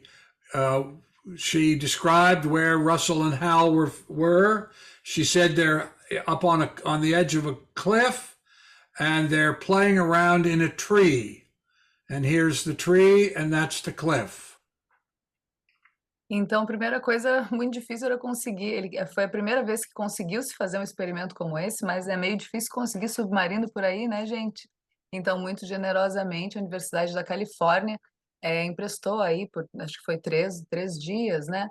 she described where Russell and Hal were. She said they're up on the edge of a cliff, and they're playing around in a tree. And here's the tree, and that's the cliff. Então, a primeira coisa muito difícil era conseguir. Foi a primeira vez que conseguiu se fazer um experimento como esse, mas é meio difícil conseguir submarino por aí, né, gente? Então, muito generosamente, a Universidade da Califórnia emprestou aí, acho que foi três dias, né?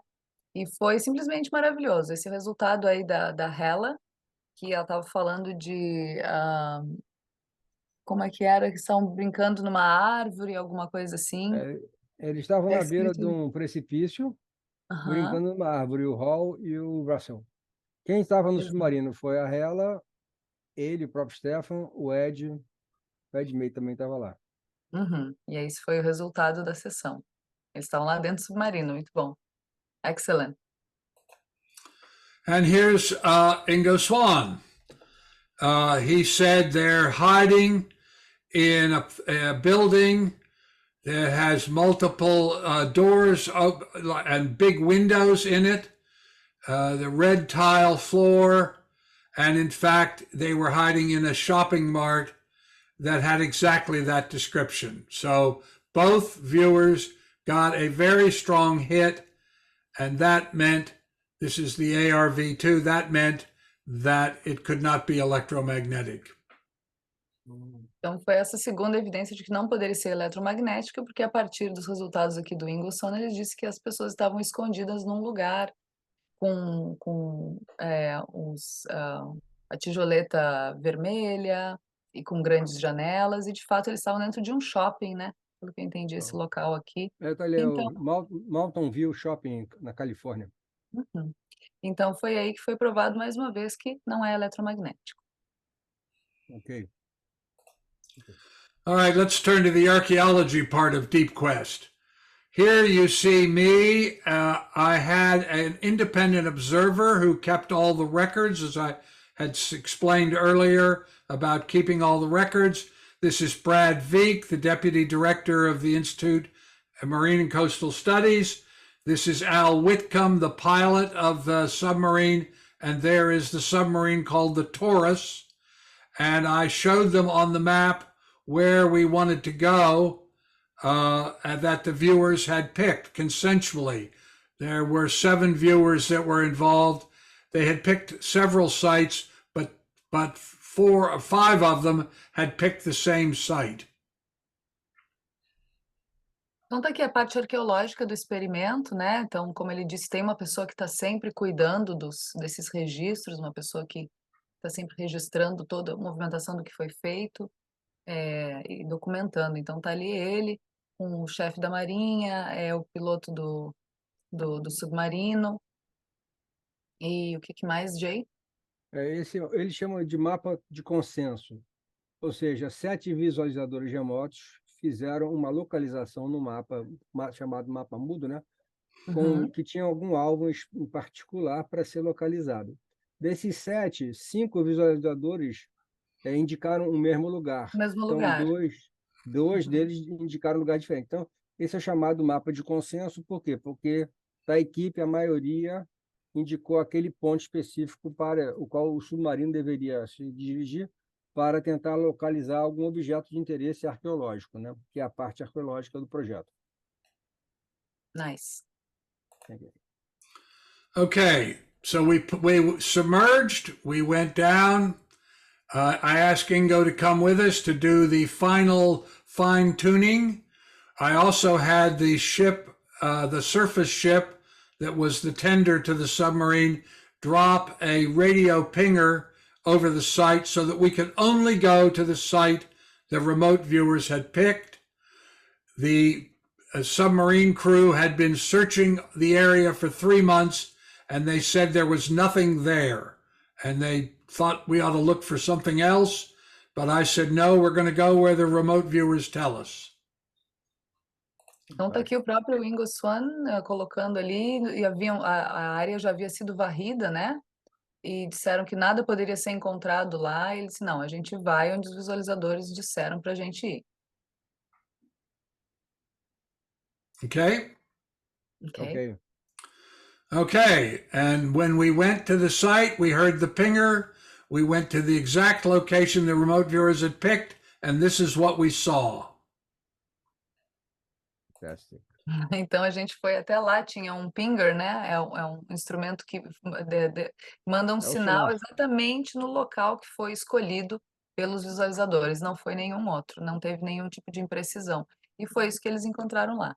E foi simplesmente maravilhoso. Esse resultado aí da Hella, que ela estava falando de como é que era, que estavam brincando numa árvore, alguma coisa assim. Eles estavam É na beira escrito- de um precipício, Aham. brincando numa árvore, o Hall e o Russell. Quem estava no Exato. submarino foi a Hela, ele, o próprio Stefan, o Ed May também estava lá. Uhum. E esse foi o resultado da sessão. Eles estavam lá dentro do submarino, muito bom. Excellent. And here's Ingo Swan. He said they're hiding in a building that has multiple doors and big windows in it, the red tile floor, and in fact, they were hiding in a shopping mart that had exactly that description. So both viewers got a very strong hit, and that meant, this is the ARV2, that meant that it could not be electromagnetic. Então, foi essa segunda evidência de que não poderia ser eletromagnética, porque a partir dos resultados aqui do Ingelsson, ele disse que as pessoas estavam escondidas num lugar com a tijoleta vermelha e com grandes janelas, e de fato eles estavam dentro de um shopping, né? Pelo que eu entendi, esse local aqui. Tá ali, Então, o Mountain View Shopping, na Califórnia. uhum. Então, foi aí que foi provado mais uma vez que não é eletromagnético. Ok. All right, let's turn to the archaeology part of Deep Quest. Here you see me. I had an independent observer who kept all the records, as I had explained earlier about keeping all the records. This is Brad Veek, the deputy director of the Institute of Marine and Coastal Studies. This is Al Whitcomb, the pilot of the submarine, and there is the submarine called the Taurus. And I showed them on the map where we wanted to go, and that the viewers had picked consensually. There were 7 viewers that were involved. They had picked several sites, but 4 or 5 of them had picked the same site. Então, tá aqui a parte arqueológica do experimento, né? Então, como ele disse, tem uma pessoa que está sempre cuidando desses registros, uma pessoa que está sempre registrando toda a movimentação do que foi feito e documentando. Então, tá ali ele, com o chefe da Marinha, o piloto do submarino. E o que mais, Jay? Eles chamam de mapa de consenso, ou seja, 7 visualizadores remotos fizeram uma localização no mapa, chamado mapa mudo, né? Que tinha algum alvo em particular para ser localizado. Desses 7, 5 visualizadores indicaram o mesmo lugar. Mesmo então, lugar. dois deles indicaram um lugar diferente. Então, esse é chamado mapa de consenso, por quê? Porque da equipe, a maioria indicou aquele ponto específico para o qual o submarino deveria se dirigir para tentar localizar algum objeto de interesse arqueológico, né? Que é a parte arqueológica do projeto. Nice. Okay, so we submerged, we went down. I asked Ingo to come with us to do the final fine tuning. I also had the ship, the surface ship that was the tender to the submarine, drop a radio pinger over the site so that we could only go to the site the remote viewers had picked. The submarine crew had been searching the area for 3 months, and they said there was nothing there. And they thought we ought to look for something else. But I said, no, we're going to go where the remote viewers tell us. Então tá aqui o próprio Ingo Swann colocando ali, e a área já havia sido varrida, né? E disseram que nada poderia ser encontrado lá. E ele disse, não, a gente vai onde os visualizadores disseram para a gente ir. Okay? Ok? Okay. And when we went to the site, we heard the pinger. We went to the exact location the remote viewers had picked, and this is what we saw. Fantastic. Então a gente foi até lá, tinha um pinger, né? É um instrumento que manda um o sinal sonar. exatamente no local que foi escolhido pelos visualizadores. Não foi nenhum outro, não teve nenhum tipo de imprecisão. E foi isso que eles encontraram lá.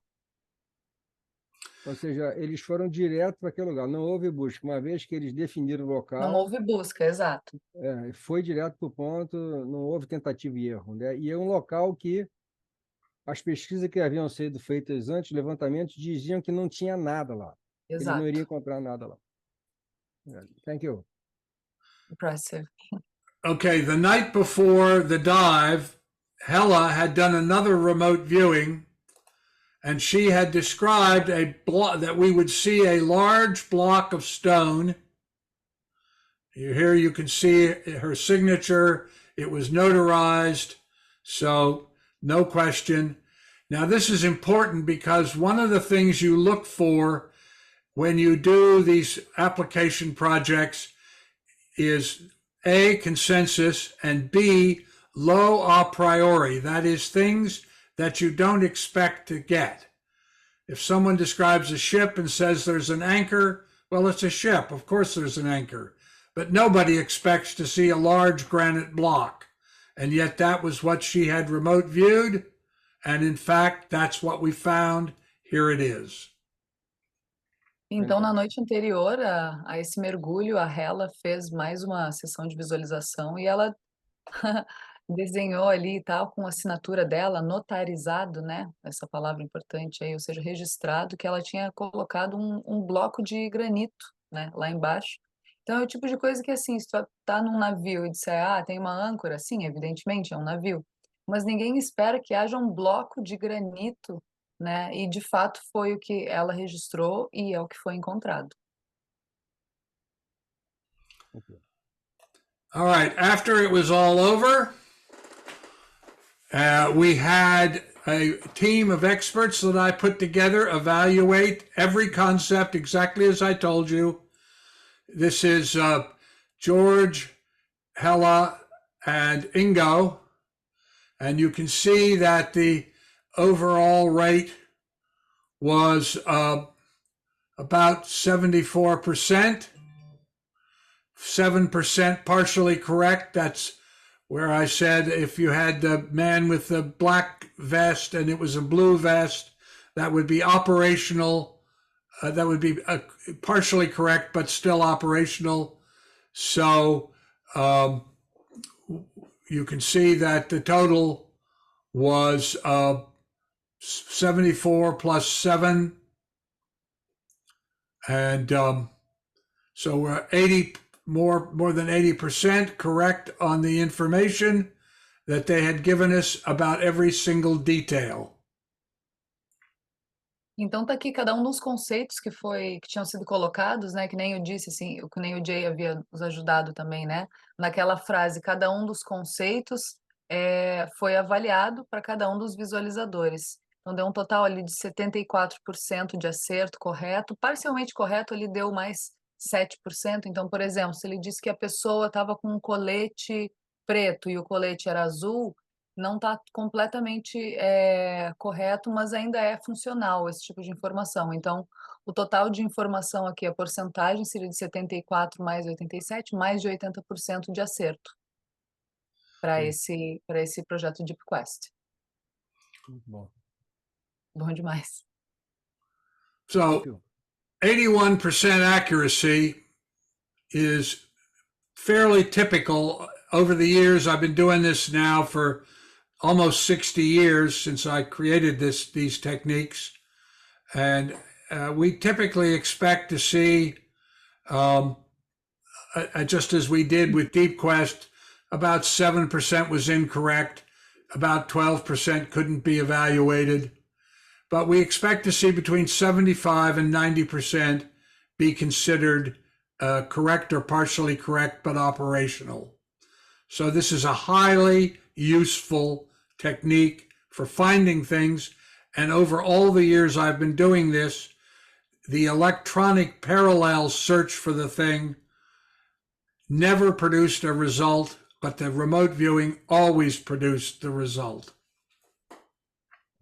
Ou seja, eles foram direto para aquele lugar, não houve busca. Uma vez que eles definiram o Não local, houve busca, exato. foi direto para o ponto, não houve tentativa e erro, né? E é um local que as pesquisas que haviam sido feitas antes, levantamentos, diziam que não tinha nada lá. Eles não iriam Exato. encontrar nada lá. Thank you. Impressive. Okay, the night before the dive, Hella had done another remote viewing, and she had described that we would see a large block of stone. Here you can see her signature. It was notarized, so no question. Now, this is important because one of the things you look for when you do these application projects is A, consensus, and B, low a priori. That is, things that you don't expect to get. If someone describes a ship and says there's an anchor, well, it's a ship. Of course there's an anchor. But nobody expects to see a large granite block. And yet that was what she had remote viewed. And in fact, that's what we found. Here it is. Então, na noite anterior a esse mergulho, a Hela fez mais uma sessão de visualização e ela desenhou ali e tal, com a assinatura dela, notarizado, né? Essa palavra importante aí, ou seja, registrado, que ela tinha colocado um bloco de granito, né? Lá embaixo. Então, é o tipo de coisa que, assim, se tu tá num navio e disser, tem uma âncora, sim, evidentemente, é um navio. Mas ninguém espera que haja um bloco de granito, né? E, de fato, foi o que ela registrou e é o que foi encontrado. All right. After it was all over, we had a team of experts that I put together evaluate every concept exactly as I told you. This is George, Hella, and Ingo. And you can see that the overall rate was about 74%. 7% partially correct. That's where I said if you had the man with the black vest and it was a blue vest, that would be operational. That would be partially correct, but still operational. So you can see that the total was 74 plus 7. And so we're 80 more than 80% correct on the information that they had given us about every single detail. Então tá aqui cada um dos conceitos que tinham sido colocados, né? Que nem eu disse, assim, que nem o Jay havia nos ajudado também, né? Naquela frase, cada um dos conceitos foi avaliado para cada um dos visualizadores. Então deu um total ali de 74% de acerto correto, parcialmente correto, ele deu mais 7%. Então, por exemplo, se ele disse que a pessoa estava com um colete preto e o colete era azul, não está completamente correto, mas ainda é funcional esse tipo de informação. Então, o total de informação aqui, a porcentagem seria de 74 mais 87, mais de 80% de acerto para esse projeto Deep Quest. Bom. Bom demais. So 81% accuracy is fairly typical. Over the years, I've been doing this now for almost 60 years since I created these techniques. And we typically expect to see, just as we did with DeepQuest, about 7% was incorrect, about 12% couldn't be evaluated. But we expect to see between 75 and 90% be considered correct or partially correct, but operational. So this is a highly useful technique for finding things. And over all the years I've been doing this, the electronic parallel search for the thing never produced a result, but the remote viewing always produced the result.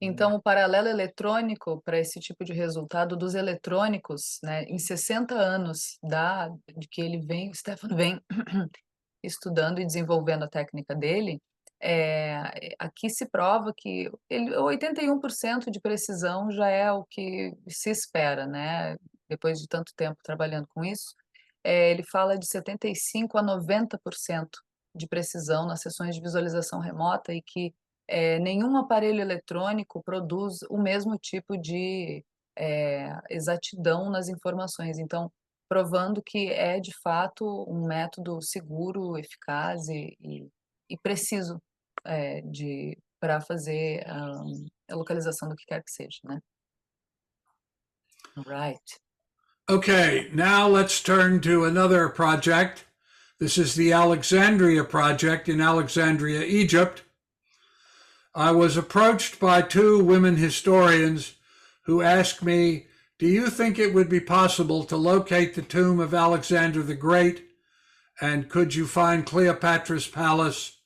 Então, o paralelo eletrônico para esse tipo de resultado dos eletrônicos, né, em 60 anos de que o Stefan vem estudando e desenvolvendo a técnica dele, aqui se prova que 81% de precisão já é o que se espera, né? Depois de tanto tempo trabalhando com isso, ele fala de 75 a 90% de precisão nas sessões de visualização remota e que nenhum aparelho eletrônico produz o mesmo tipo de exatidão nas informações. Então, provando que é, de fato, um método seguro, eficaz e preciso para fazer a localização do que quer que seja, né? Right. Okay, now let's turn to another project. This is the Alexandria project in Alexandria, Egypt. I was approached by two women historians who asked me, do you think it would be possible to locate the tomb of Alexander the Great? And could you find Cleopatra's palace,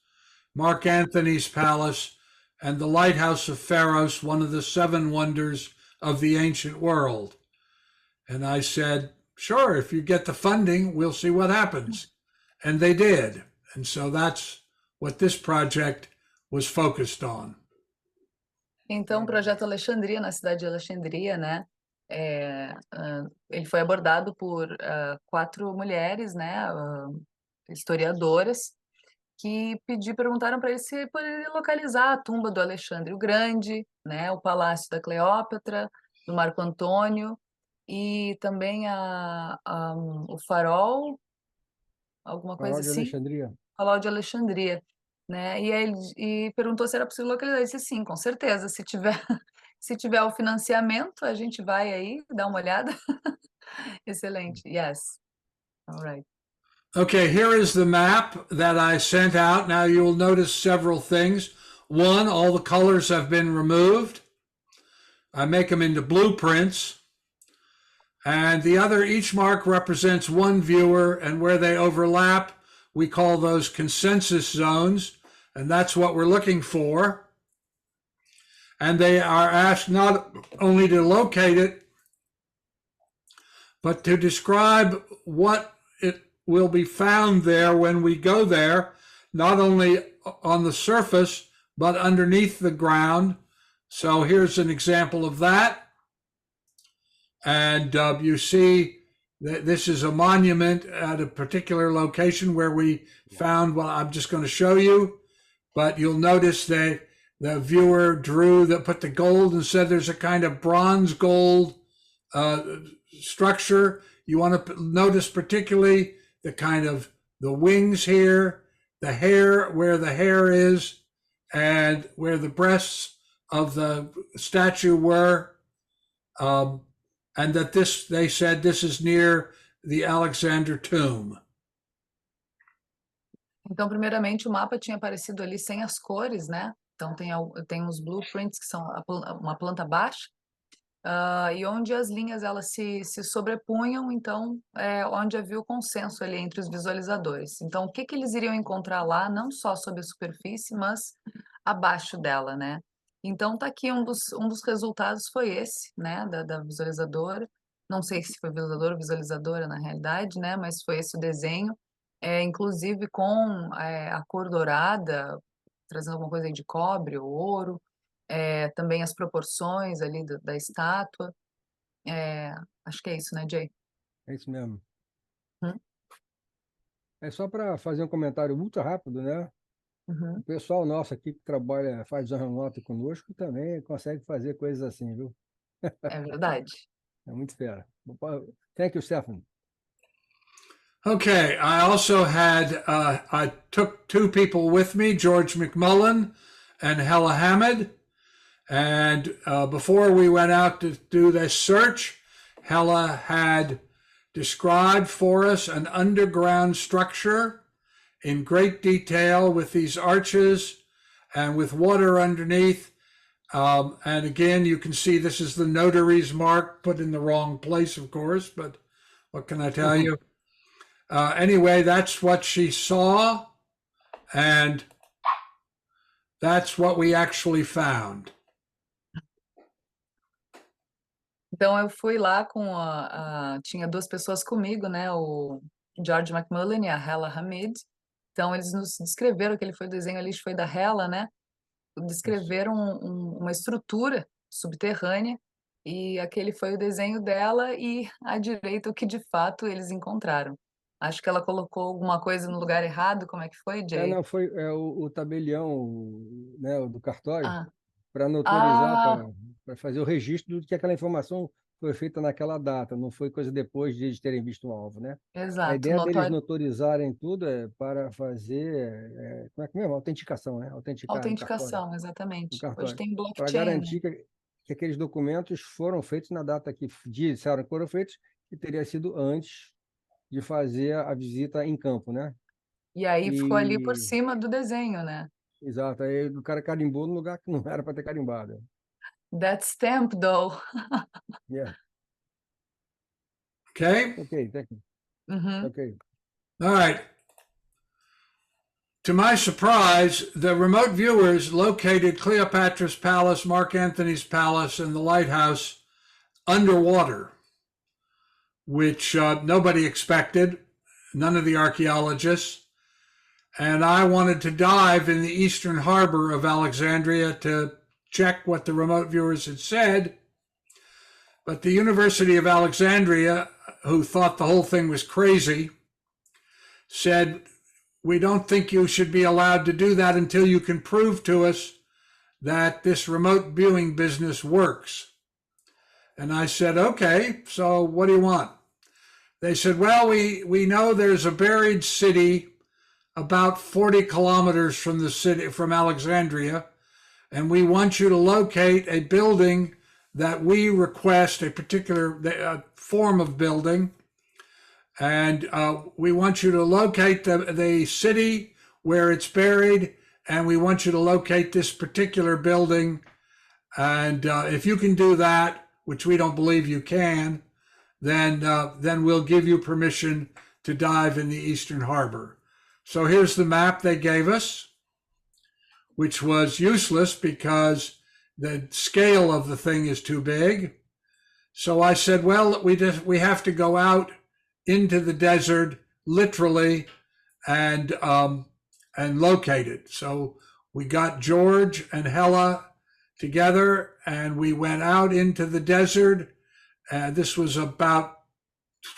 Mark Antony's palace, and the lighthouse of Pharos, one of the seven wonders of the ancient world? And I said, sure, if you get the funding, we'll see what happens. And they did. And so that's what this project was focused on. Então, o projeto Alexandria, na cidade de Alexandria, né? Ele foi abordado por 4 mulheres, né? Historiadoras, que perguntaram para ele se poderia localizar a tumba do Alexandre o Grande, né? O palácio da Cleópatra, do Marco Antônio, e também o farol, alguma coisa Farol de assim. Alexandria. Farol de Alexandria, né? E aí ele perguntou se era possível localizar. Eu disse sim, com certeza. Se tiver o financiamento, a gente vai aí dar uma olhada. Excelente. Yes. All right. Okay, here is the map that I sent out. Now you'll notice several things. One, all the colors have been removed. I make them into blueprints. And the other, each mark represents one viewer, and where they overlap, we call those consensus zones, and that's what we're looking for. And they are asked not only to locate it, but to describe what it will be found there when we go there, not only on the surface, but underneath the ground. So here's an example of that. And you see that this is a monument at a particular location where we found what I'm just going to show you. But you'll notice that the viewer put the gold and said there's a kind of bronze gold structure. You want to notice particularly the kind of the wings here, the hair, where the hair is, and where the breasts of the statue were. And that they said this is near the Alexander tomb. Então, primeiramente, o mapa tinha aparecido ali sem as cores, né? Então, tem os blueprints, que são uma planta baixa, e onde as linhas elas se sobrepunham, então, onde havia o consenso ali entre os visualizadores. Então, o que eles iriam encontrar lá, não só sob a superfície, mas abaixo dela, né? Então, tá aqui um dos resultados foi esse, né, da visualizadora. Não sei se foi visualizador ou visualizadora na realidade, né, mas foi esse o desenho. Inclusive com a cor dourada, trazendo alguma coisa aí de cobre ou ouro, também as proporções ali da estátua. Acho que é isso, né, Jay? É isso mesmo. É só para fazer um comentário muito rápido, né? O Uhum. pessoal nosso aqui que trabalha, faz visão remota conosco também consegue fazer coisas assim, viu? É verdade. É muito fera. Thank you, Stefan. Okay, I also had, I took two people with me, George McMullen and Hella Hammond. And before we went out to do this search, Hella had described for us an underground structure in great detail with these arches and with water underneath. And again, you can see this is the notary's mark, put in the wrong place, of course, but what can I tell you? Anyway, that's what she saw, and that's what we actually found. Então eu fui lá com tinha duas pessoas comigo, né? O George McMullen e a Hella Hamid. Então eles nos descreveram, aquele foi o desenho ali, foi da Hella, né? Descreveram uma estrutura subterrânea e aquele foi o desenho dela e à direita o que de fato eles encontraram. Acho que ela colocou alguma coisa no lugar errado, como é que foi, Jay? Não, foi o tabelião, né, o do cartório, Ah, para notarizar, ah, para fazer o registro de que aquela informação foi feita naquela data, não foi coisa depois de eles terem visto o alvo, né? A exato, ideia deles notarizarem tudo é para fazer, como é que é mesmo? Autenticação, né? Autenticar no cartório. autenticação, No exatamente. Hoje cartório. tem Para blockchain, né? garantir que aqueles documentos foram feitos na data que disseram que foram feitos, que teria sido antes de fazer a visita em campo, né? E aí ficou ali por E, cima do desenho, né? exato, aí o cara carimbou no lugar que não era para ter carimbado. That stamp, though. Yeah. Okay? Ok, thank you. Uhum. Ok. All right. To my surprise, the remote viewers located Cleopatra's Palace, Mark Antony's Palace, and the lighthouse underwater, which nobody expected, none of the archaeologists. And I wanted to dive in the eastern harbor of Alexandria to check what the remote viewers had said. But the University of Alexandria, who thought the whole thing was crazy, said, we don't think you should be allowed to do that until you can prove to us that this remote viewing business works. And I said, okay, so what do you want? They said, well, we know there's a buried city about 40 kilometers from the city, from Alexandria, and we want you to locate a building that we request, a particular form of building, and we want you to locate the city where it's buried, and we want you to locate this particular building. And if you can do that, which we don't believe you can, then we'll give you permission to dive in the Eastern Harbor. So here's the map they gave us, which was useless because the scale of the thing is too big. So I said, well, we have to go out into the desert, literally, and locate it. So we got George and Hella together, and we went out into the desert. This was about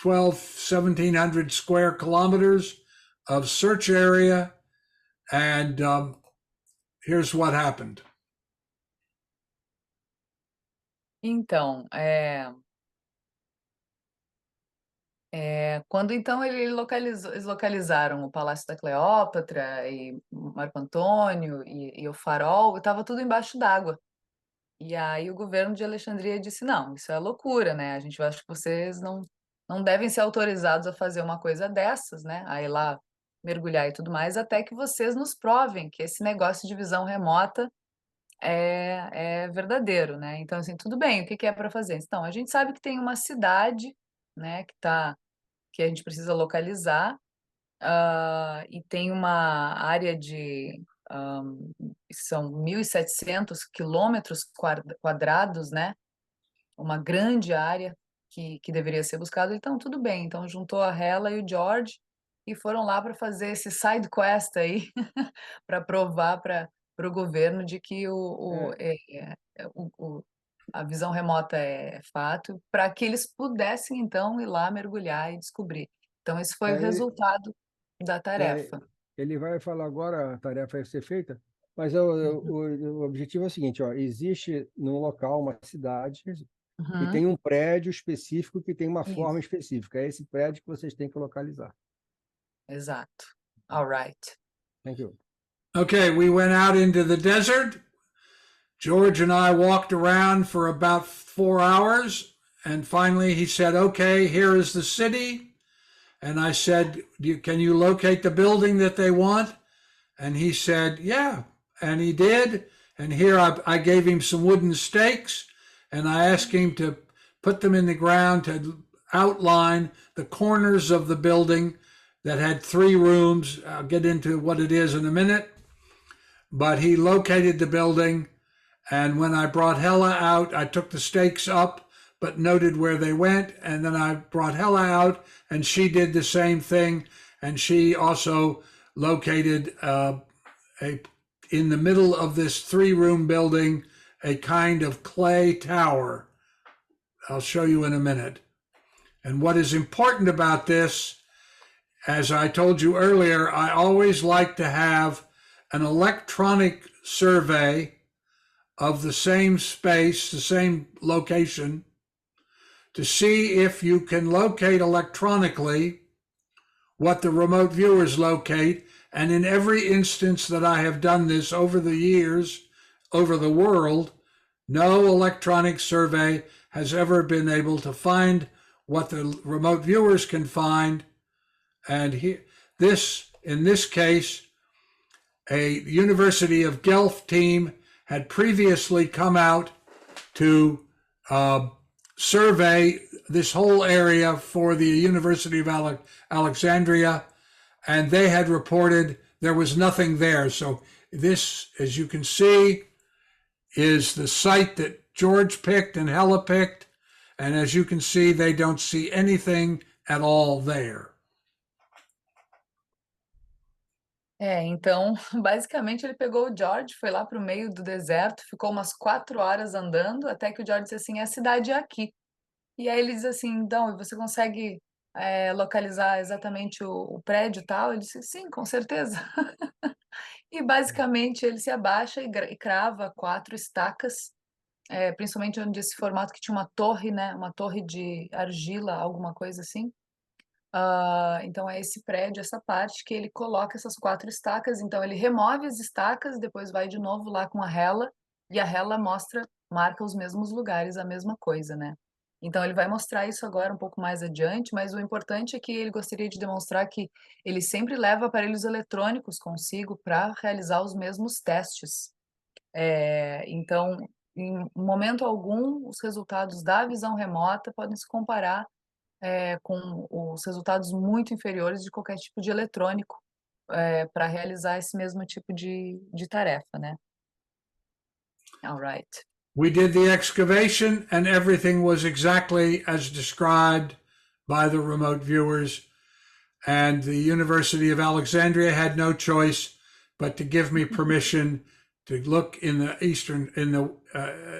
1,700 square kilometers of search area, and here's what happened. Então, quando então eles localizaram o Palácio da Cleópatra e Marco Antônio e o Farol, estava tudo embaixo d'água. E aí o governo de Alexandria disse, não, isso é loucura, né? Acho que vocês não devem ser autorizados a fazer uma coisa dessas, né? A ir lá mergulhar e tudo mais, até que vocês nos provem que esse negócio de visão remota é verdadeiro, né? Então, assim, tudo bem, o que que é para fazer? Então, a gente sabe que tem uma cidade, né, que a gente precisa localizar, e tem uma área são 1.700 quilômetros quadrados, né? Uma grande área que deveria ser buscada. Então, tudo bem. Então, juntou a Hela e o George e foram lá para fazer esse side quest aí, para provar para o governo de que a visão remota é fato, para que eles pudessem, então, ir lá mergulhar e descobrir. Então, esse foi o Ele, resultado da tarefa. Ele vai falar agora, a tarefa vai ser feita, mas o objetivo é o seguinte, ó, existe num local, uma cidade, e Uhum, tem um prédio específico que tem uma forma isso, específica. É esse prédio que vocês têm que localizar. exato. All right. Thank you. Okay, we went out into the desert. George and I walked around for about 4 hours, and finally he said, "Okay, here is the city." And I said, "Can you locate the building that they want?" And he said, "Yeah." And he did. And here I gave him some wooden stakes, and I asked him to put them in the ground to outline the corners of the building that had 3 rooms. I'll get into what it is in a minute. But he located the building, and when I brought Hella out, I took the stakes up, but noted where they went. And then I brought Hella out, and she did the same thing. And she also located in the middle of this 3-room building, a kind of clay tower. I'll show you in a minute. And what is important about this, as I told you earlier, I always like to have an electronic survey of the same space, the same location, to see if you can locate electronically what the remote viewers locate. And in every instance that I have done this over the years, over the world, no electronic survey has ever been able to find what the remote viewers can find. And in this case, a University of Guelph team had previously come out to survey this whole area for the University of Alexandria, and they had reported there was nothing there. So this, as you can see, is the site that George picked and Hella picked, and as you can see, they don't see anything at all there. Então, basicamente ele pegou o George, foi lá para o meio do deserto, ficou umas 4 horas andando, até que o George disse assim, a cidade é aqui. E aí ele diz assim, então, você consegue localizar exatamente o prédio e tal? Ele disse, sim, com certeza. E basicamente ele se abaixa e crava 4 estacas, principalmente onde esse formato que tinha uma torre, né? Uma torre de argila, alguma coisa assim. Então é esse prédio, essa parte que ele coloca essas 4 estacas. Então ele remove as estacas, depois vai de novo lá com a rela, e a rela marca os mesmos lugares, a mesma coisa, né? Então ele vai mostrar isso agora um pouco mais adiante, mas o importante é que ele gostaria de demonstrar que ele sempre leva aparelhos eletrônicos consigo para realizar os mesmos testes. Então, em momento algum, os resultados da visão remota podem se comparar com os resultados muito inferiores de qualquer tipo de eletrônico para realizar esse mesmo tipo de tarefa, né? All right. We did the excavation, and everything was exactly as described by the remote viewers. And the University of Alexandria had no choice but to give me permission to look in the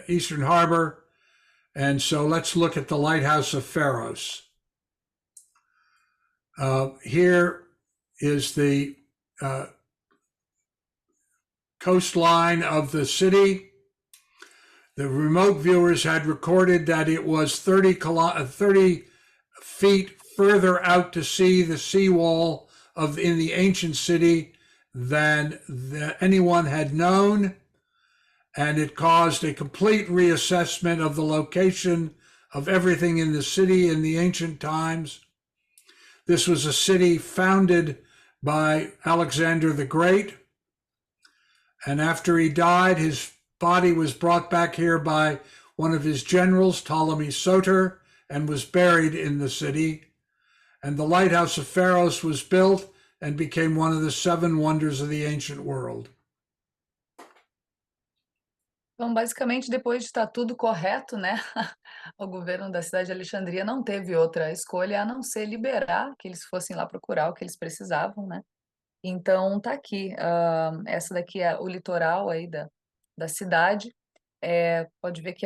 eastern harbor. And so let's look at the lighthouse of Pharos. Here is the coastline of the city. The remote viewers had recorded that it was 30 feet further out to sea, the seawall in the ancient city, than anyone had known. And it caused a complete reassessment of the location of everything in the city in the ancient times. This was a city founded by Alexander the Great. And after he died, his body was brought back here by one of his generals, Ptolemy Soter, and was buried in the city. And the lighthouse of Pharos was built and became one of the 7 wonders of the ancient world. Então, basicamente, depois de estar tudo correto, né, o governo da cidade de Alexandria não teve outra escolha a não ser liberar que eles fossem lá procurar o que eles precisavam, né? Então, tá aqui. Essa daqui é o litoral aí da cidade. Pode ver que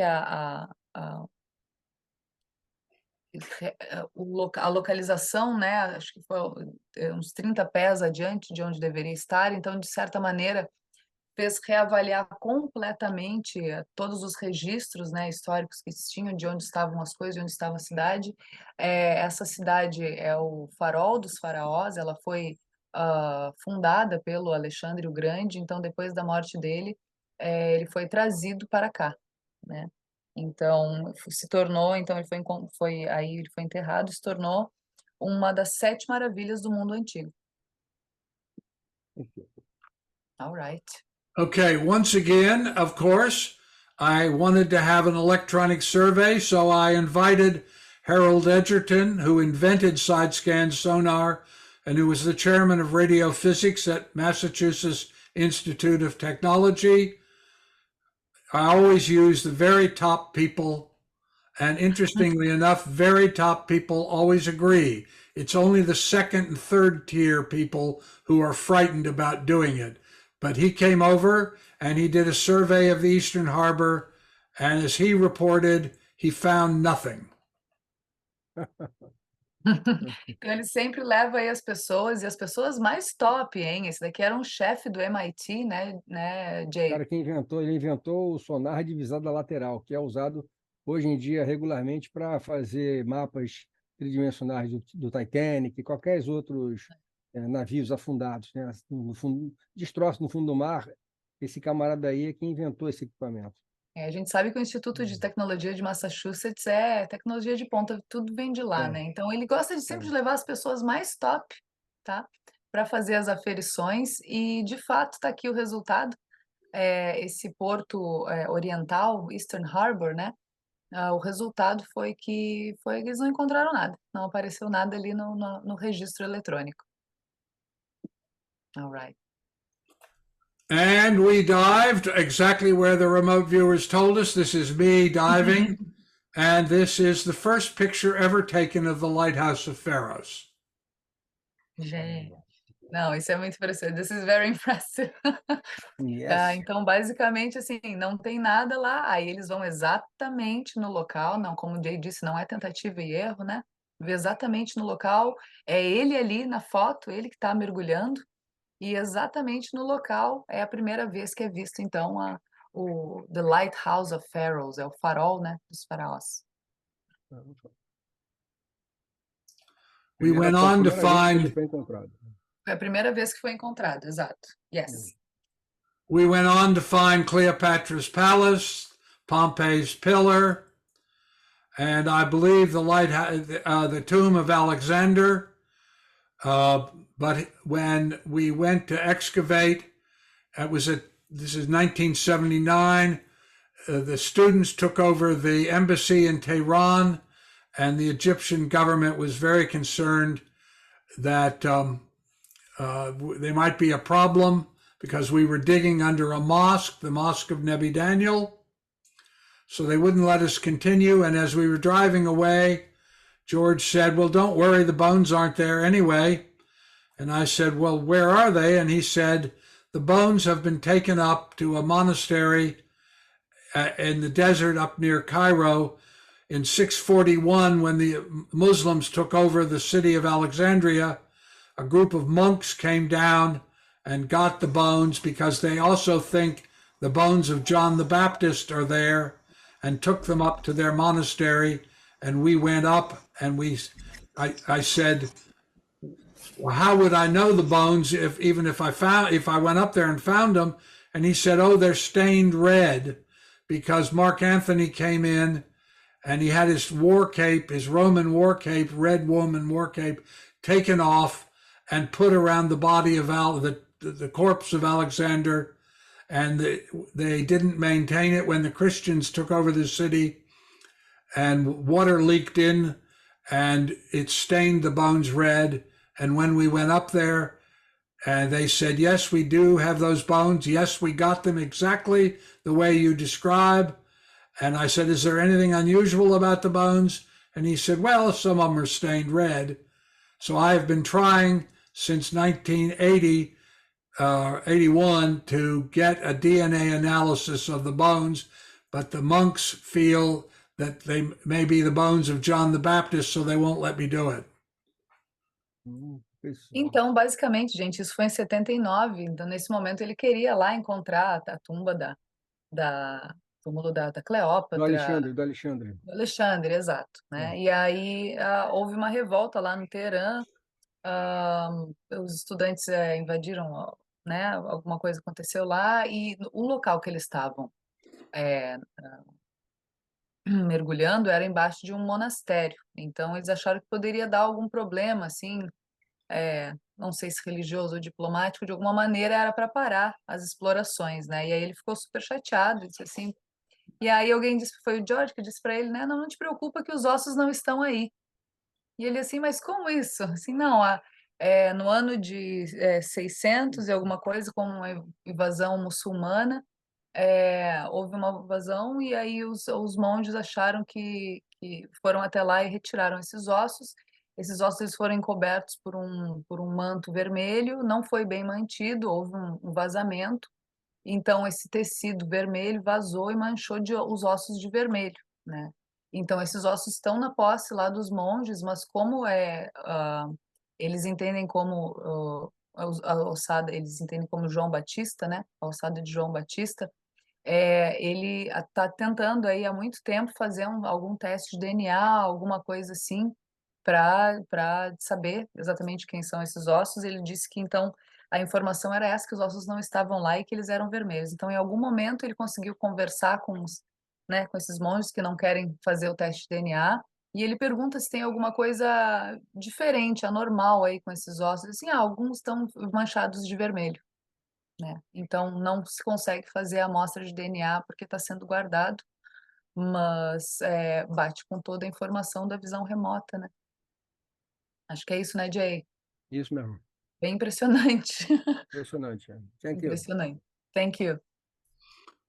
a localização, né, acho que foi uns 30 pés adiante de onde deveria estar, então, de certa maneira, fez reavaliar completamente todos os registros, né, históricos que tinham, de onde estavam as coisas, de onde estava a cidade. Essa cidade é o Farol dos Faraós, ela foi fundada pelo Alexandre o Grande, então depois da morte dele, ele foi trazido para cá, né? Então se tornou, então ele aí ele foi enterrado, e se tornou uma das 7 maravilhas do mundo antigo. All right. Okay, once again, of course, I wanted to have an electronic survey, so I invited Harold Edgerton, who invented side-scan sonar and who was the chairman of radio physics at Massachusetts Institute of Technology. I always use the very top people, and interestingly enough, very top people always agree. It's only the second and third tier people who are frightened about doing it. But he came over and he did a survey of the Eastern Harbor, and as he reported, he found nothing. Então ele sempre leva aí as pessoas, e as pessoas mais top, hein? Esse daqui era um chefe do MIT, né, O Jay? cara que ele inventou o sonar de visada lateral, que é usado hoje em dia regularmente para fazer mapas tridimensionais do Titanic e qualquer outros navios afundados, né? No fundo, destroços no fundo do mar. Esse camarada aí é quem inventou esse equipamento. A gente sabe que o Instituto de Tecnologia de Massachusetts é tecnologia de ponta, tudo vem de lá, né? Então ele gosta de sempre levar as pessoas mais top, tá? Para fazer as aferições, e de fato está aqui o resultado. Esse porto oriental, Eastern Harbor, né? O resultado foi que eles não encontraram nada, não apareceu nada ali no registro eletrônico. All right. And we dived exactly where the remote viewers told us. This is me diving, and this is the first picture ever taken of the Lighthouse of Pharos. Gente, não, isso é muito impressionante. This is very impressive. Yes. Então, basicamente, assim, não tem nada lá. Aí eles vão exatamente no local, não, como o Jay disse, não é tentativa e erro, né? Vê exatamente no local, é ele ali na foto, ele que está mergulhando, e exatamente no local é a primeira vez que é visto, então, o The Lighthouse of Pharaohs, é o farol, né, dos faraós. We went on to find Foi encontrado. Foi a primeira vez que foi encontrado, exato. Yes. we went on to find Cleopatra's palace, Pompey's pillar, and I believe the tomb of Alexander. But when we went to excavate, this is 1979. The students took over the embassy in Tehran, and the Egyptian government was very concerned that there might be a problem because we were digging under a mosque, the Mosque of Nebi Daniel. So they wouldn't let us continue. And as we were driving away, George said, well, don't worry, the bones aren't there anyway. And I said, well, where are they? And he said, the bones have been taken up to a monastery in the desert up near Cairo in 641, when the Muslims took over the city of Alexandria. A group of monks came down and got the bones because they also think the bones of John the Baptist are there, and took them up to their monastery. And we went up, and I said, well, how would I know the bones if I went up there and found them? And he said, oh, they're stained red because Mark Antony came in and he had his war cape, his Roman war cape, red Roman war cape, taken off and put around the body of the corpse of Alexander. And they didn't maintain it when the Christians took over the city, and water leaked in and it stained the bones red. And when we went up there, and they said, yes, we do have those bones. Yes, we got them exactly the way you describe. And I said, is there anything unusual about the bones? And he said, well, some of them are stained red. So I have been trying since 1980, 81 to get a DNA analysis of the bones, but the monks feel that they may be the bones of John the Baptist, so they won't let me do it. Pessoal. Então, basicamente, gente, isso foi em 79. Então, nesse momento, ele queria lá encontrar a tumba túmulo da Do Cleópatra, Alexandre, do Alexandre. do Alexandre, exato, né? E aí houve uma revolta lá no Teherã. Os estudantes invadiram, né? Alguma coisa aconteceu lá e o local que eles estavam mergulhando era embaixo de um monastério. Então, eles acharam que poderia dar algum problema, assim, não sei se religioso ou diplomático, de alguma maneira era para parar as explorações, né? E aí ele ficou super chateado, disse assim. E aí alguém disse, foi o George que disse para ele, né? Não, não te preocupa que os ossos não estão aí. E ele assim, mas como isso? Assim, não, no ano de 600 e alguma coisa, com uma invasão muçulmana, houve uma invasão e aí os monges acharam que foram até lá e retiraram esses ossos. Esses ossos eles foram encobertos por um manto vermelho, não foi bem mantido, houve um vazamento. Então esse tecido vermelho vazou e manchou os ossos de vermelho, né? Então esses ossos estão na posse lá dos monges, mas como eles entendem como a ossada, eles entendem como João Batista, né? A ossada de João Batista. Ele está tentando aí há muito tempo fazer algum teste de DNA, alguma coisa assim, para saber exatamente quem são esses ossos. Ele disse que então a informação era essa, que os ossos não estavam lá e que eles eram vermelhos. Então, em algum momento, ele conseguiu conversar com esses monges que não querem fazer o teste de DNA, e ele pergunta se tem alguma coisa diferente, anormal aí com esses ossos. Assim, alguns estão manchados de vermelho, né? Então, não se consegue fazer a amostra de DNA porque está sendo guardado, mas bate com toda a informação da visão remota, né? Acho que é isso, né, Jay? Isso mesmo. Bem impressionante. Impressionante. Thank you. Impressionante. Thank you.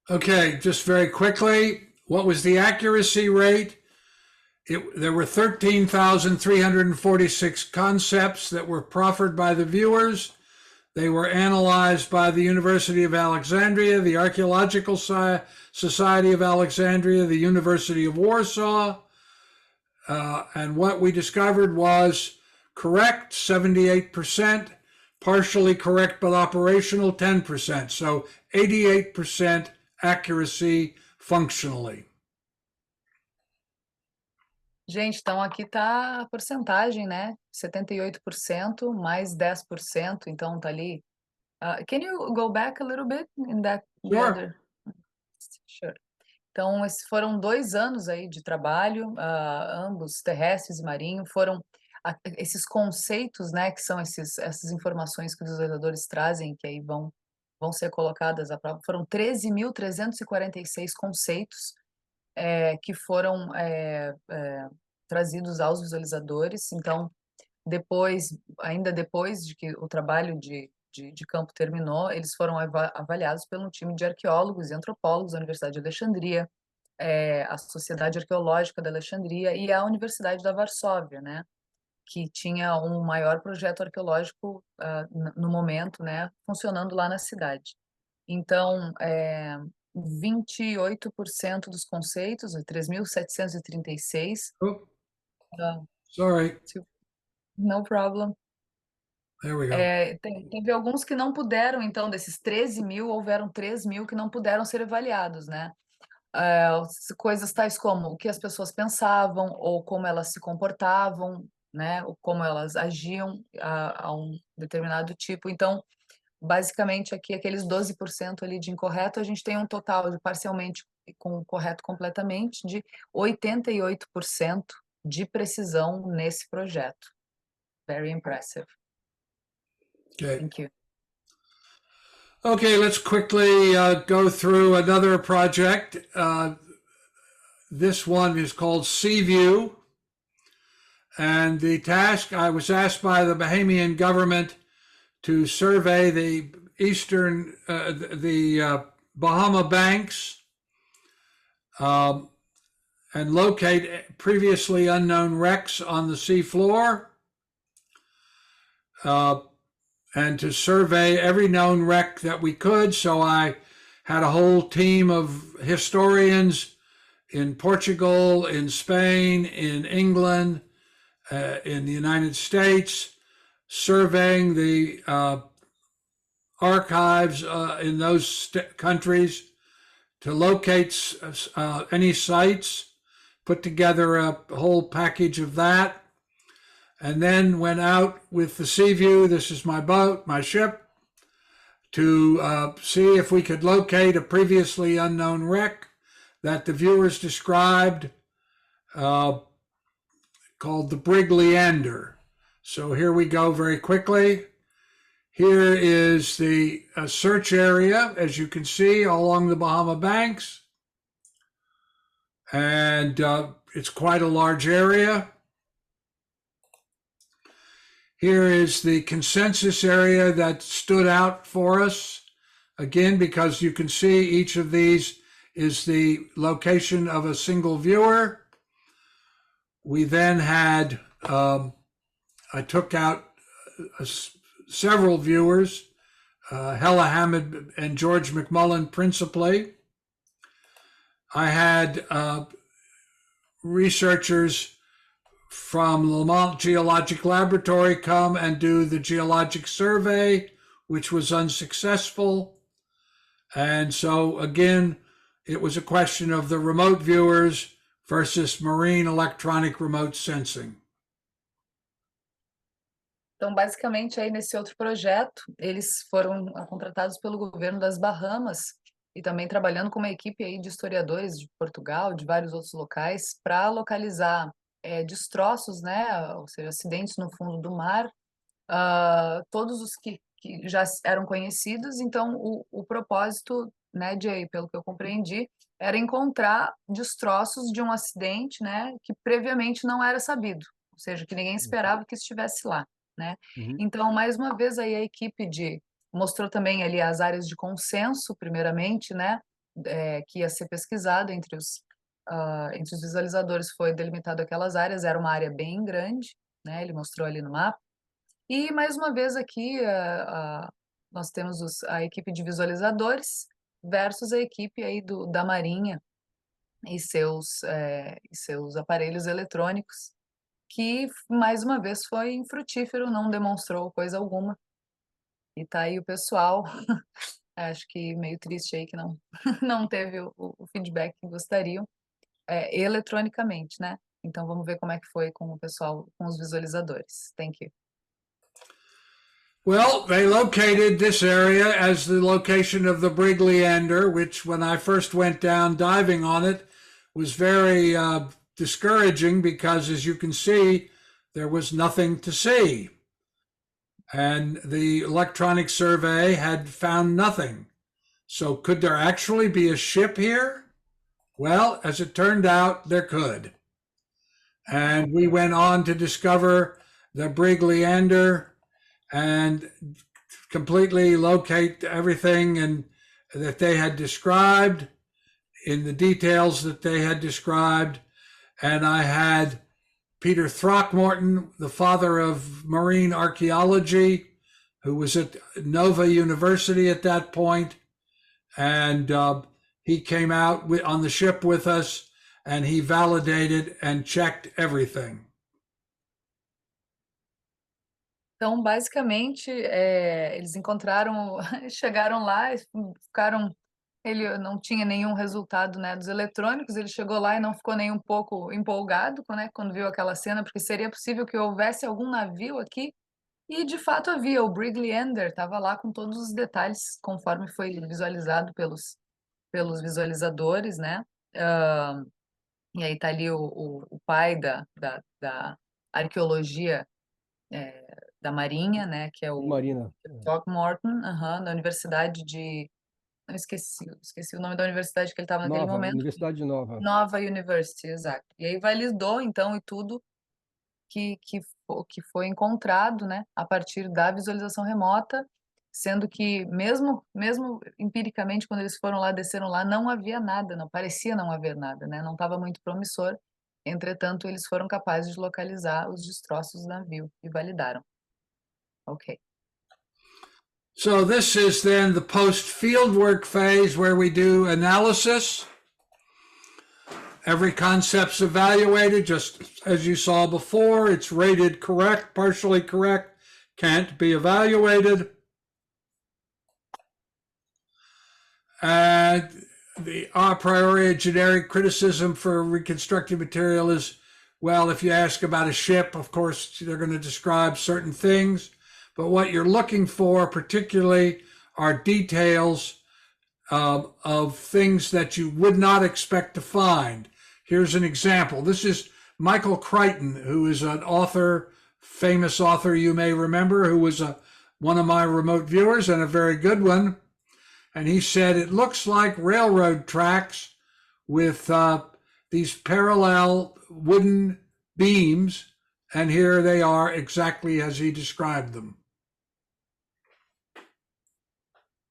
Okay, just very quickly, what was the accuracy rate? There were 13,346 concepts that were proffered by the viewers. They were analyzed by the University of Alexandria, the Archaeological Society of Alexandria, the University of Warsaw. And what we discovered was correct, 78%, partially correct but operational, 10%. So 88% accuracy functionally. Gente, então aqui tá a porcentagem, né? 78% mais 10%, então tá ali. Can you go back a little bit in that the Sure. other? Sure. Então, esses foram 2 anos aí de trabalho, ambos terrestres e marinho, foram esses conceitos, né, que são essas informações que os visualizadores trazem, que aí vão ser colocadas à prova, foram 13.346 conceitos que foram trazidos aos visualizadores. Então, ainda depois de que o trabalho de campo terminou, eles foram avaliados pelo time de arqueólogos e antropólogos da Universidade de Alexandria, a Sociedade Arqueológica da Alexandria e a Universidade da Varsóvia, né, que tinha um maior projeto arqueológico no momento, né, funcionando lá na cidade. Então, 28% dos conceitos, 3.736. Oh, sorry. No problem. There we go. Teve alguns que não puderam, então, desses 13.000, houveram 3.000 que não puderam ser avaliados, né? Coisas tais como o que as pessoas pensavam, ou como elas se comportavam, né? Ou como elas agiam a um determinado tipo. Então, basicamente, aqui, aqueles 12% ali de incorreto, a gente tem um total de parcialmente com correto completamente, de 88% de precisão nesse projeto. Very impressive. Okay. Thank you. Okay, let's quickly go through another project. This one is called Seaview. And the task, I was asked by the Bahamian government to survey the Bahama banks and locate previously unknown wrecks on the seafloor. And to survey every known wreck that we could. So I had a whole team of historians in Portugal, in Spain, in England, in the United States, surveying the archives in those countries to locate any sites, put together a whole package of that, and then went out with the Seaview, this is my boat, my ship, to see if we could locate a previously unknown wreck that the viewers described, called the Brig Leander. So here we go very quickly. Here is the search area, as you can see, all along the Bahama Banks. And it's quite a large area. Here is the consensus area that stood out for us. Again, because you can see each of these is the location of a single viewer. We then had, I took out several viewers, Hella Hammond and George McMullen principally. I had researchers from Lamont Geologic Laboratory come and do the geologic survey, which was unsuccessful. And so again, it was a question of the remote viewers versus marine electronic remote sensing. Então, basicamente, aí nesse outro projeto, eles foram contratados pelo governo das Bahamas e também trabalhando com uma equipe aí de historiadores de Portugal, de vários outros locais, para localizar destroços, né, ou seja, acidentes no fundo do mar, todos os que já eram conhecidos. Então, o propósito, né, Jay, pelo que eu compreendi, era encontrar destroços de um acidente, né, que previamente não era sabido, ou seja, que ninguém esperava que estivesse lá, né? Então, mais uma vez, aí a equipe mostrou também ali as áreas de consenso, primeiramente, né, que ia ser pesquisado entre os visualizadores, foi delimitado aquelas áreas, era uma área bem grande, né, ele mostrou ali no mapa. E, mais uma vez, aqui, nós temos a equipe de visualizadores versus a equipe aí da Marinha e seus aparelhos eletrônicos, que, mais uma vez, foi infrutífero, não demonstrou coisa alguma. E tá aí o pessoal, acho que meio triste aí que não teve o feedback que gostariam, eletronicamente, né? Então, vamos ver como é que foi com o pessoal, com os visualizadores. Thank you. Well, they located this area as the location of the Brig Leander, which when I first went down diving on it was very discouraging because, as you can see, there was nothing to see. And the electronic survey had found nothing. So could there actually be a ship here? Well, as it turned out, there could. And we went on to discover the Brig Leander and completely locate everything that they had described in the details that they had described. And I had Peter Throckmorton, the father of marine archaeology, who was at Nova University at that point, and he came out on the ship with us, and he validated and checked everything. Então, basicamente, eles encontraram, chegaram lá, ele não tinha nenhum resultado, né, dos eletrônicos, ele chegou lá e não ficou nem um pouco empolgado, né, quando viu aquela cena, porque seria possível que houvesse algum navio aqui, e de fato havia, o Brig Leander estava lá com todos os detalhes, conforme foi visualizado pelos visualizadores, né, e aí tá ali o pai da arqueologia da Marinha, né, que é o Marina. Throckmorton, da Universidade de... Não, esqueci o nome da universidade que ele estava naquele momento. Universidade Nova. Nova University, exato. E aí validou, então, e tudo que foi encontrado, né, a partir da visualização remota, sendo que mesmo empiricamente, quando eles foram lá, desceram lá, não havia nada, não parecia não haver nada, né, não estava muito promissor. Entretanto, eles foram capazes de localizar os destroços do navio e validaram. Ok. So this is then the post-fieldwork phase where we do analysis. Every concept's evaluated, just as you saw before. It's rated correct, partially correct, can't be evaluated. And the a priori generic criticism for reconstructed material is, well, if you ask about a ship, of course, they're going to describe certain things. But what you're looking for particularly are details of things that you would not expect to find. Here's an example. This is Michael Crichton, who is an author, famous author you may remember, who was one of my remote viewers and a very good one. And he said, it looks like railroad tracks with these parallel wooden beams, and here they are exactly as he described them.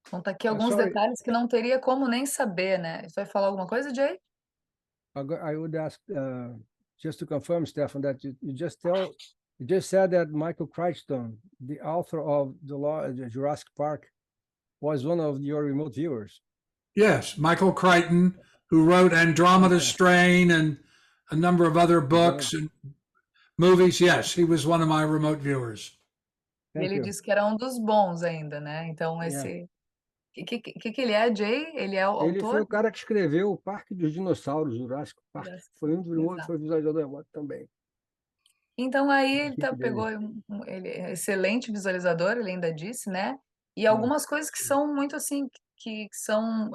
Então tá aqui alguns Sorry. detalhes que não teria como nem saber, né? Você vai falar alguma coisa, Jay? I would ask, just to confirm, Stefan, that you just said that Michael Crichton, the author of the Jurassic Park, was one of your remote viewers. Yes, Michael Crichton, who wrote Andromeda Okay. Strain and a number of other books and movies. Yes, he was one of my remote viewers. E Thank ele you. disse que era um dos bons ainda, né? Então, esse... que ele é, Jay? Ele é o Ele foi autor? o cara que escreveu o Parque dos Dinossauros, Jurassic Park. Jurassic Foi um dos remotos, exato. foi visualizador remoto também. Então, aí ele Equipe dele. pegou ele é excelente visualizador, ele ainda disse, né? E algumas coisas que são muito assim, que são...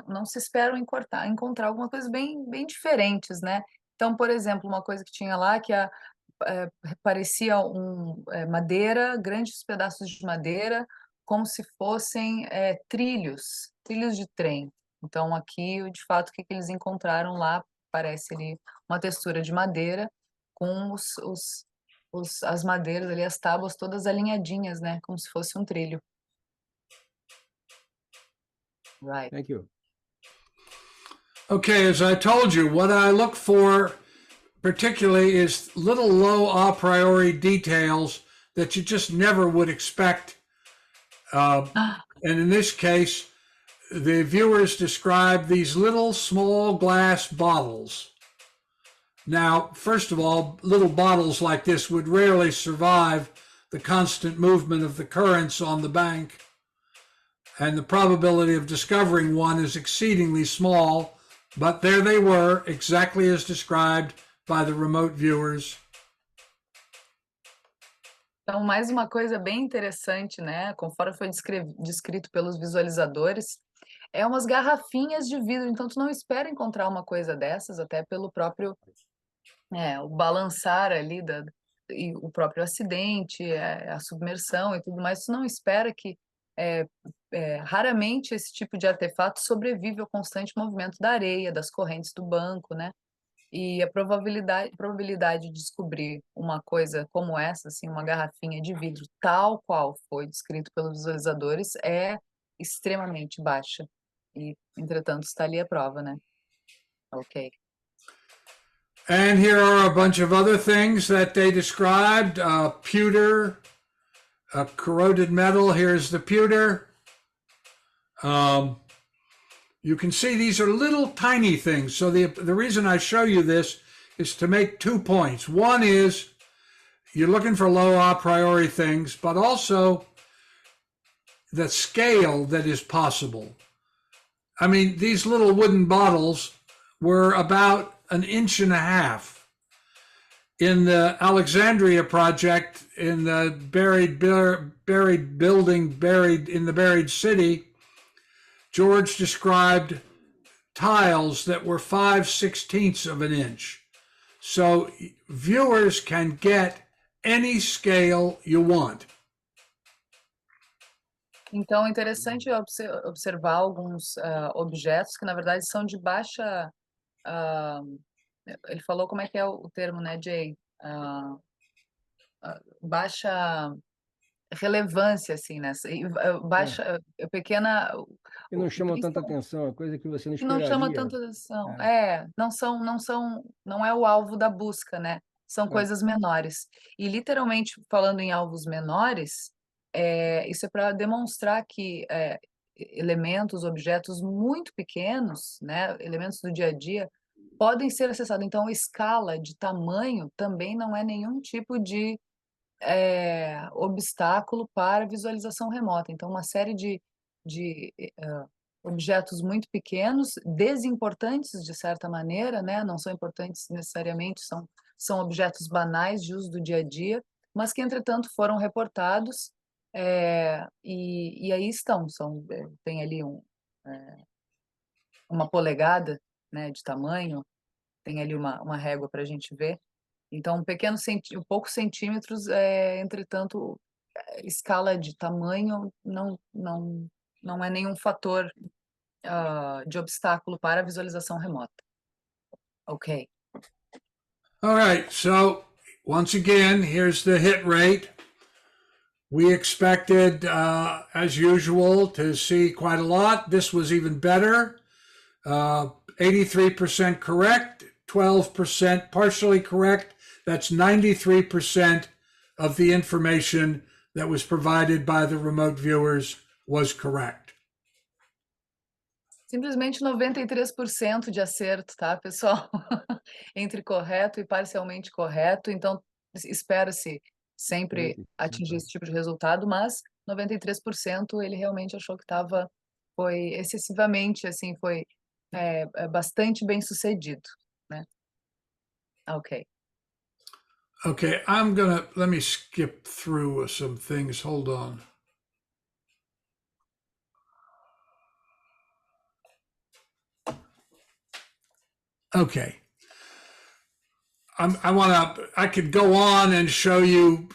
não se esperam encontrar algumas coisas bem diferentes, né? Então, por exemplo, uma coisa que tinha lá que parecia madeira, grandes pedaços de madeira, como se fossem trilhos de trem. Então, aqui, de fato, o que eles encontraram lá parece ali uma textura de madeira com as madeiras ali, as tábuas todas alinhadinhas, né? Como se fosse um trilho. Right. Thank you. Okay, as I told you, what I look for particularly is little low a priori details that you just never would expect. And in this case, the viewers describe these little small glass bottles. Now, first of all, little bottles like this would rarely survive the constant movement of the currents on the bank, and the probability of discovering one is exceedingly small, but there they were, exactly as described by the remote viewers. Então, mais uma coisa bem interessante, né? Conforme foi descrito pelos visualizadores, é umas garrafinhas de vidro. Então, tu não espera encontrar uma coisa dessas, até pelo próprio o balançar ali e o próprio acidente, a submersão e tudo mais. Tu não espera que raramente esse tipo de artefato sobrevive ao constante movimento da areia, das correntes do banco, né? E a probabilidade de descobrir uma coisa como essa, assim, uma garrafinha de vidro tal qual foi descrito pelos visualizadores, é extremamente baixa. E, entretanto, está ali a prova, né? Ok. And here are a bunch of other things that they described. Pewter, corroded metal. Here's the pewter. You can see these are little tiny things. So the reason I show you this is to make 2 points. One is you're looking for low a priori things, but also the scale that is possible. I mean, these little wooden bottles were about 1.5 inches. In the Alexandria project, in the buried building, buried in the buried city, George described tiles that were 5/16 of an inch. So viewers can get any scale you want. Então, é interessante observar alguns objetos que, na verdade, são de baixa... ele falou como é que é o termo, né, Jay? Baixa relevância, assim, né? Baixa, pequena... E não chama tanta atenção, é coisa que você não que não esperaria. chama tanta atenção. Não é o alvo da busca, né? São coisas menores. E, literalmente, falando em alvos menores, isso é para demonstrar que elementos, objetos muito pequenos, né, elementos do dia a dia, podem ser acessados. Então, escala de tamanho também não é nenhum tipo de obstáculo para visualização remota. Então, uma série de objetos muito pequenos, desimportantes de certa maneira, né? Não são importantes necessariamente, são objetos banais de uso do dia a dia, mas que, entretanto, foram reportados e aí estão. Tem ali uma polegada, né, de tamanho, tem ali uma régua para a gente ver. Então, poucos centímetros, entretanto, escala de tamanho não é nenhum fator de obstáculo para a visualização remota. Ok. All right, so once again, here's the hit rate. We expected, as usual, to see quite a lot. This was even better. 83% correct, 12% partially correct. That's 93% of the information that was provided by the remote viewers was correct. Simplesmente 93% de acerto, tá, pessoal? Entre correto e parcialmente correto. Então, espera-se sempre atingir esse tipo de resultado, mas 93% ele realmente achou que foi excessivamente, assim, foi bastante bem sucedido, né? Ok. Okay, let me skip through some things. Hold on. Okay. I could go on and show you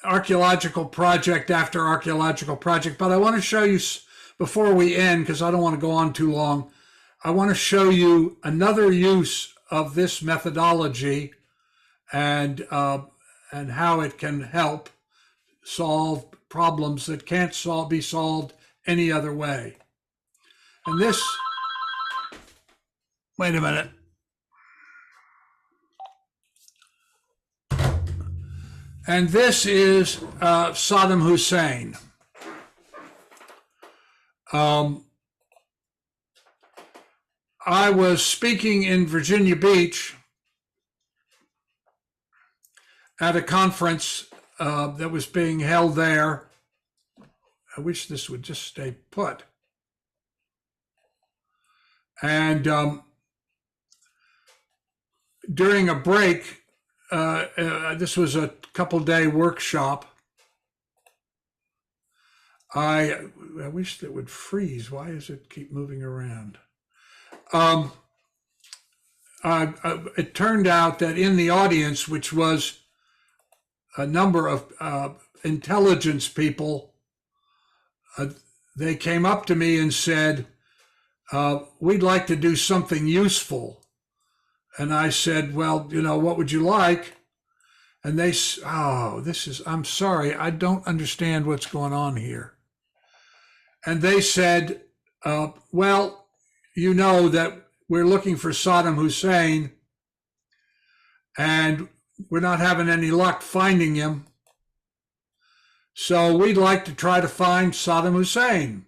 archaeological project after archaeological project, but I want to show you, before we end, because I don't want to go on too long, I want to show you another use of this methodology and how it can help solve problems that can't be solved any other way. And this, wait a minute. And this is Saddam Hussein. I was speaking in Virginia Beach at a conference that was being held there. I wish this would just stay put. And during a break, this was a couple-day workshop. I wish that would freeze. Why does it keep moving around? It turned out that in the audience, which was a number of intelligence people, they came up to me and said, we'd like to do something useful. And I said, well, what would you like? And they, I'm sorry, I don't understand what's going on here. And they said, well, you know that we're looking for Saddam Hussein and we're not having any luck finding him. So we'd like to try to find Saddam Hussein.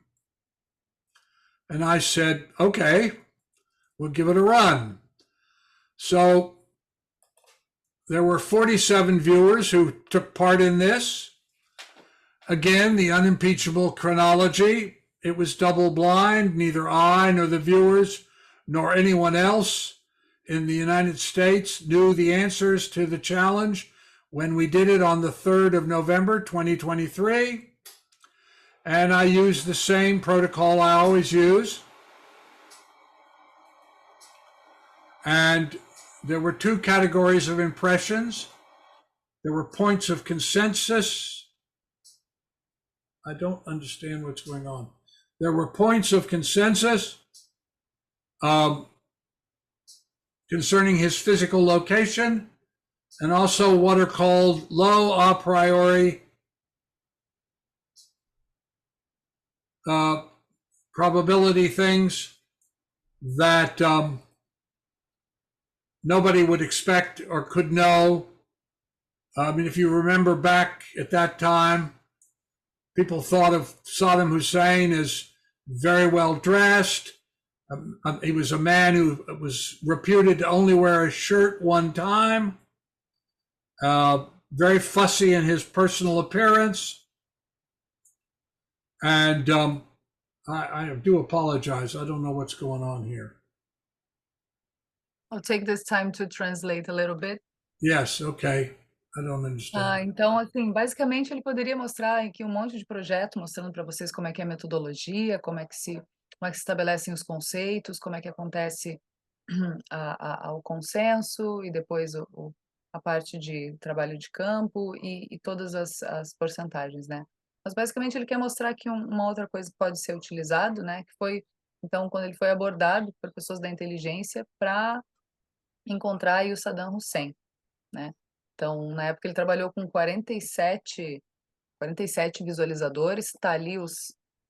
And I said, okay, we'll give it a run. So there were 47 viewers who took part in this. Again, the unimpeachable chronology. It was double blind. Neither I nor the viewers nor anyone else in the United States knew the answers to the challenge when we did it on the 3rd of November, 2023. And I used the same protocol I always use. And there were two categories of impressions. There were points of consensus. I don't understand what's going on. There were points of consensus concerning his physical location, and also what are called low a priori probability things that nobody would expect or could know. I mean, if you remember back at that time, People thought of Saddam Hussein as very well dressed. He was a man who was reputed to only wear a shirt one time, very fussy in his personal appearance. And I do apologize. I don't know what's going on here. I'll take this time to translate a little bit. Yes, okay. I don't understand. Então, assim, basicamente ele poderia mostrar aqui um monte de projeto, mostrando para vocês como é que é a metodologia, como é que se estabelecem os conceitos, como é que acontece o consenso e depois a parte de trabalho de campo e todas as porcentagens, né? Mas basicamente ele quer mostrar aqui uma outra coisa que pode ser utilizado, né? Que foi, então, quando ele foi abordado por pessoas da inteligência para encontrar aí o Saddam Hussein, né? Então, na época ele trabalhou com 47 visualizadores, tá ali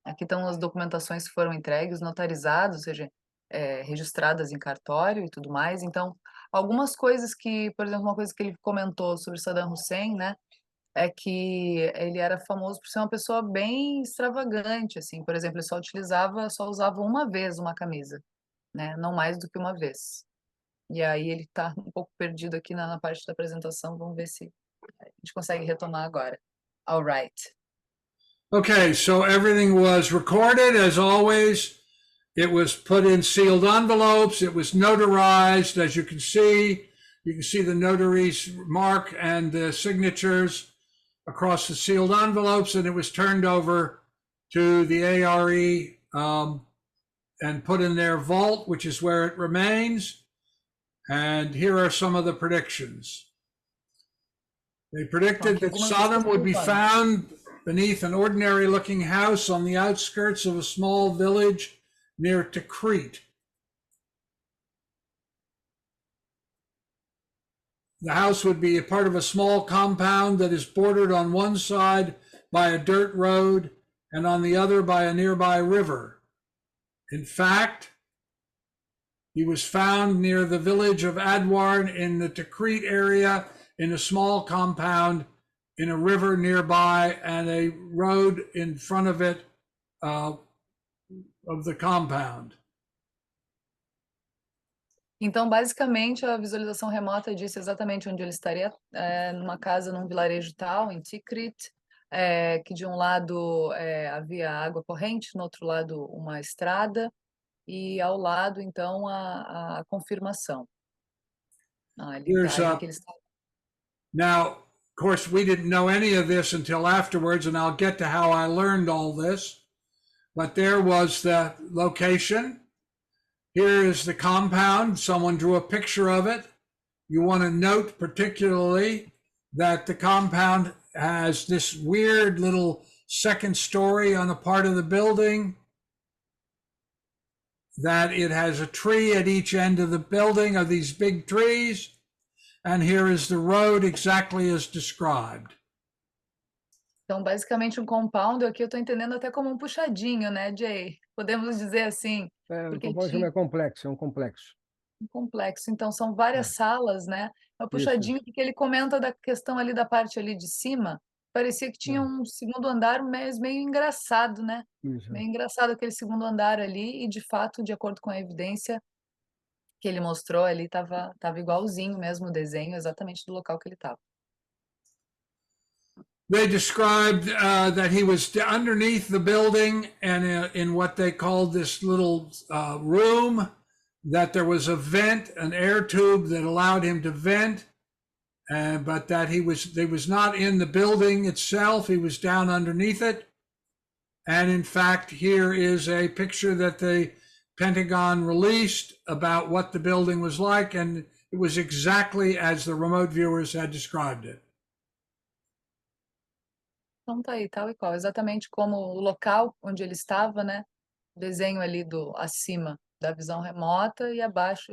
aqui estão as documentações que foram entregues, notarizados, ou seja, registradas em cartório e tudo mais. Então, algumas coisas que, por exemplo, uma coisa que ele comentou sobre Saddam Hussein, né, é que ele era famoso por ser uma pessoa bem extravagante, assim, por exemplo, ele só usava uma vez uma camisa, né, não mais do que uma vez. E aí ele tá um pouco perdido aqui na parte da apresentação, vamos ver se a gente consegue retomar agora. All right. Okay, so everything was recorded as always. It was put in sealed envelopes. It was notarized, as you can see. You can see the notary's mark and the signatures across the sealed envelopes, and it was turned over to the ARE and put in their vault, which is where it remains. And here are some of the predictions. They predicted that Sodom would be found beneath an ordinary looking house on the outskirts of a small village near Tikrit. The house would be a part of a small compound that is bordered on one side by a dirt road and on the other by a nearby river. In fact, he was found near the village of Adwar in the Tikrit area in a small compound in a river nearby and a road in front of it of the compound. Então, basicamente, a visualização remota disse exatamente onde ele estaria, numa casa num vilarejo tal, em Tikrit, que de um lado havia água corrente, no outro lado uma estrada, e ao lado, então, a confirmação. Now, of course, we didn't know any of this until afterwards, and I'll get to how I learned all this. But there was the location. Here is the compound. Someone drew a picture of it. You want to note particularly that the compound has this weird little second story on a part of the building, that it has a tree at each end of the building, of these big trees, and here is the road exactly as described. Então, basicamente, um compound, aqui eu estou entendendo até como um puxadinho, né, Jay? Podemos dizer assim. O compound é complexo, é um complexo. Um complexo. Então, são várias salas, né? É um puxadinho, porque ele comenta da questão ali da parte ali de cima. Parecia que tinha um segundo andar, mas meio engraçado, né? Isso. Meio engraçado aquele segundo andar ali, e de fato, de acordo com a evidência que ele mostrou ali, tava igualzinho mesmo o desenho, exatamente do local que ele estava. They described that he was underneath the building and in what they called this little room, that there was a vent, an air tube that allowed him to vent, but that he was not in the building itself. He was down underneath it. And in fact, here is a picture that the Pentagon released about what the building was like, and it was exactly as the remote viewers had described it. Então tá aí, tal e qual, exatamente como o local onde ele estava, né? O desenho ali acima da visão remota e abaixo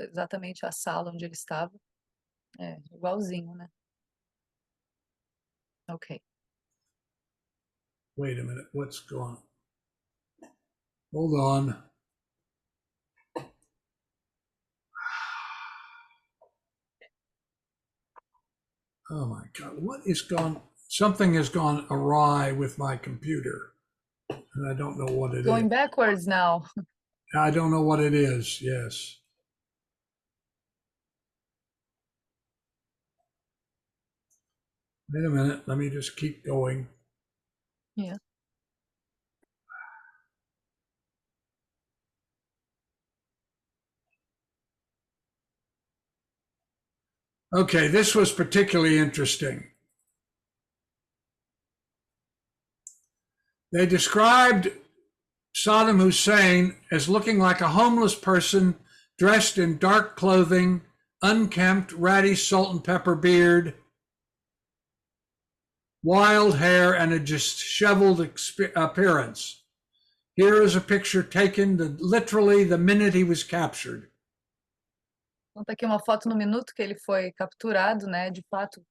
exatamente a sala onde ele estava. Igualzinho, né? Ok. Wait a minute, what's going on? Hold on. Oh my God, what is going on? Something has gone awry with my computer, and I don't know what it is. Going backwards now. I don't know what it is. Yes. Wait a minute. Let me just keep going. Yeah. Okay, this was particularly interesting. They described Saddam Hussein as looking like a homeless person dressed in dark clothing, unkempt, ratty salt and pepper beard, wild hair, and a disheveled appearance. Here is a picture taken literally the minute he was captured. Então tá aqui uma foto no minuto que ele foi capturado, né? De fato,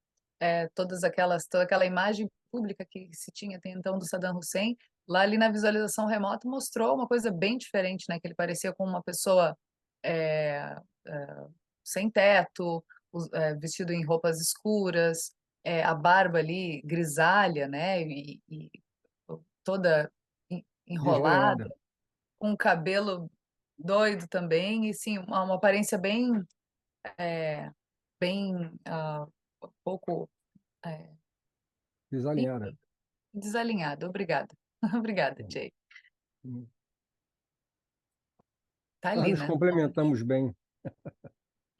toda aquela imagem pública que se tinha até então do Saddam Hussein, lá ali na visualização remota mostrou uma coisa bem diferente, né? Que ele parecia com uma pessoa sem teto, vestido em roupas escuras, a barba ali grisalha, né? E toda enrolada, Desgrenhada. com o cabelo doido também, e sim, uma aparência bem um pouco Desalinhada. desalinhada. Obrigada. Obrigada, Jay. Tá ali, Nós nos né? complementamos bem.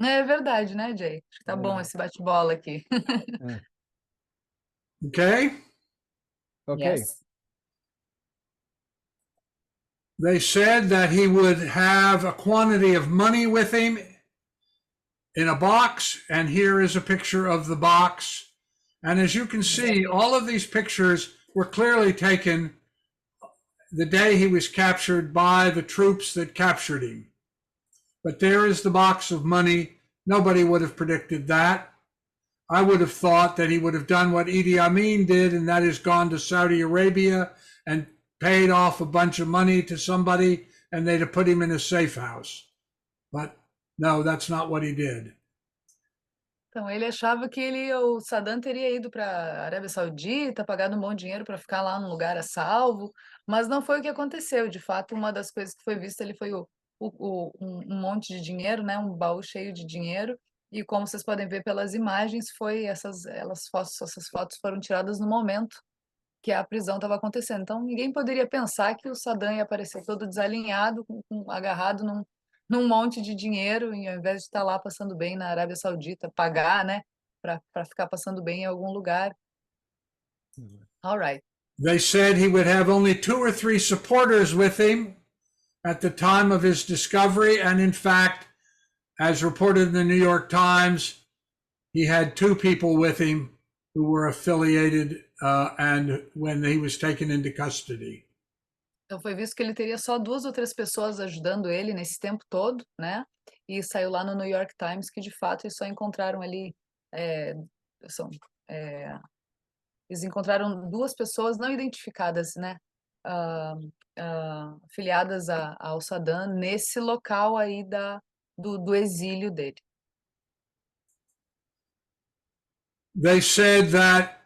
É verdade, né, Jay? Acho que tá bom esse bate-bola aqui. É. Okay? Ok. Yes. They said that he would have a quantity of money with him in a box, and here is a picture of the box. And as you can see, all of these pictures were clearly taken the day he was captured by the troops that captured him. But there is the box of money. Nobody would have predicted that. I would have thought that he would have done what Idi Amin did, and that is gone to Saudi Arabia and paid off a bunch of money to somebody, and they'd have put him in a safe house. But no, that's not what he did. Então, ele achava que o Saddam teria ido para a Arábia Saudita, pagado um bom dinheiro para ficar lá num lugar a salvo, mas não foi o que aconteceu. De fato, uma das coisas que foi vista ali foi um monte de dinheiro, né? Um baú cheio de dinheiro. E como vocês podem ver pelas imagens, essas fotos foram tiradas no momento que a prisão estava acontecendo. Então, ninguém poderia pensar que o Saddam ia aparecer todo desalinhado, agarrado num monte de dinheiro, e ao invés de estar lá passando bem na Arábia Saudita, pagar, né, para ficar passando bem em algum lugar. All right. They said he would have only 2 or 3 supporters with him at the time of his discovery, and in fact, as reported in the New York Times, he had 2 people with him who were affiliated and when he was taken into custody. Então foi visto que ele teria só 2 ou 3 pessoas ajudando ele nesse tempo todo, né? E saiu lá no New York Times que de fato eles só encontraram ali eles encontraram 2 pessoas não identificadas, né? Afiliadas ao Saddam nesse local aí do exílio dele. They said that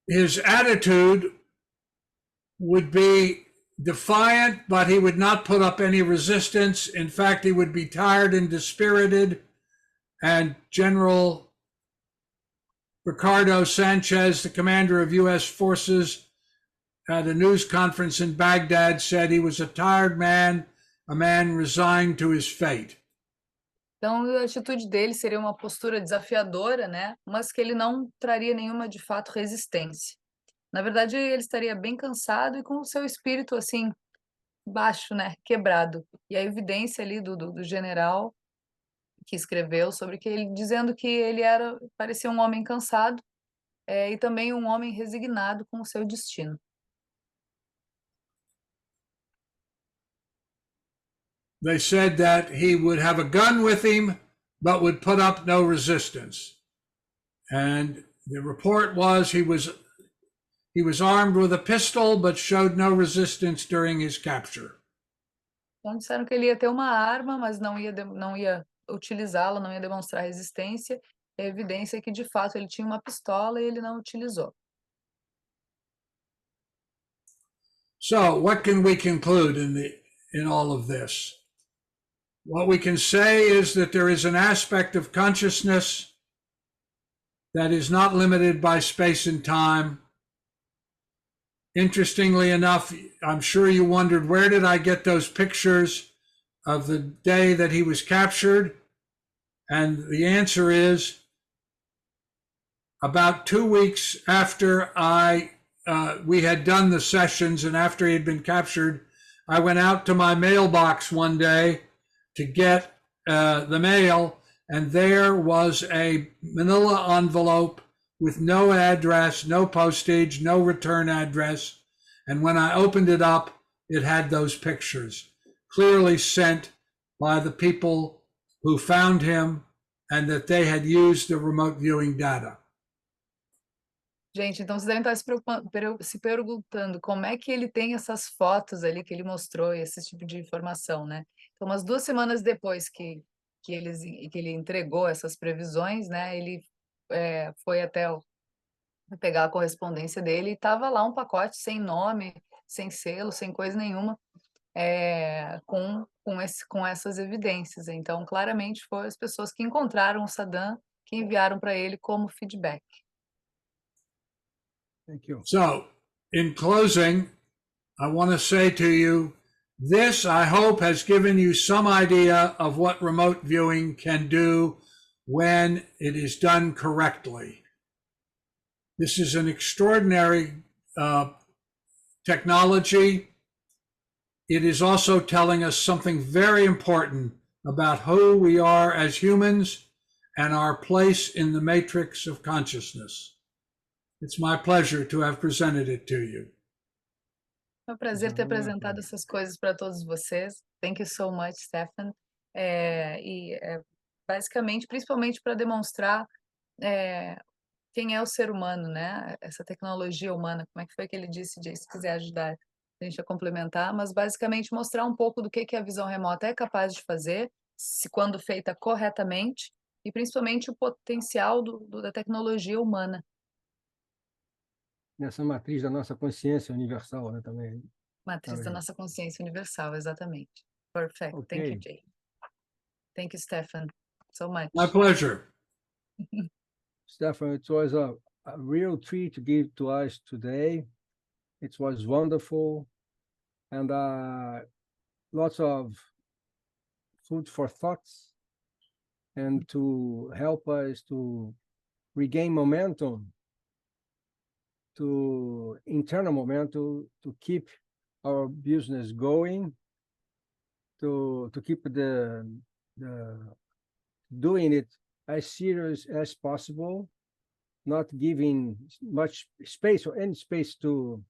his attitude would be defiant, but he would not put up any resistance. In fact, he would be tired and dispirited. And General Ricardo Sanchez, the commander of U.S. forces, at a news conference in Baghdad, said he was a tired man, a man resigned to his fate. Então, a atitude dele seria uma postura desafiadora, né? Mas que ele não traria nenhuma, de fato, resistência. Na verdade, ele estaria bem cansado e com o seu espírito, assim, baixo, né? Quebrado. E a evidência ali do general que escreveu sobre que ele, dizendo que ele parecia um homem cansado e também um homem resignado com o seu destino. They said that he would have a gun with him, but would put up no resistance. And the report was he was armed with a pistol, but showed no resistance during his capture. Então disseram que ele ia ter uma arma, mas não ia utilizá-la, não ia demonstrar resistência. A evidência é que de fato ele tinha uma pistola e ele não utilizou. So what can we conclude in all of this? What we can say is that there is an aspect of consciousness that is not limited by space and time. Interestingly enough, I'm sure you wondered, where did I get those pictures of the day that he was captured? And the answer is, about 2 weeks after we had done the sessions and after he had been captured, I went out to my mailbox one day to get the mail, and there was a manila envelope with no address, no postage, no return address. And when I opened it up, it had those pictures, clearly sent by the people who found him and that they had used the remote viewing data. Gente, então vocês devem estar se perguntando como é que ele tem essas fotos ali que ele mostrou, esse tipo de informação, né? Então, umas 2 semanas depois que ele entregou essas previsões, né? Ele foi até pegar a correspondência dele e estava lá um pacote sem nome, sem selo, sem coisa nenhuma, com essas evidências. Então, claramente, foram as pessoas que encontraram o Saddam que enviaram para ele como feedback. Thank you. So, in closing, I want to say to you, this, I hope, has given you some idea of what remote viewing can do when it is done correctly. This is an extraordinary technology. It is also telling us something very important about who we are as humans and our place in the matrix of consciousness. It's my pleasure to have presented it to you. É um prazer ter apresentado essas coisas para todos vocês. Thank you so much, Stefan. Basicamente, principalmente para demonstrar quem é o ser humano, né? Essa tecnologia humana. Como é que foi que ele disse, Jay? Se quiser ajudar a gente a complementar, mas basicamente mostrar um pouco do que a visão remota é capaz de fazer, se quando feita corretamente, e principalmente o potencial da tecnologia humana. Nessa matriz da nossa consciência universal, né, também. Matriz da nossa consciência universal, exatamente. Perfect. Okay. Thank you, Jay. Thank you, Stefan, so much. My pleasure. Stefan, it was a real treat to give to us today. It was wonderful, and lots of food for thoughts, and to help us to regain momentum, to internal momentum, to keep our business going, to keep the doing it as serious as possible, not giving much space or any space to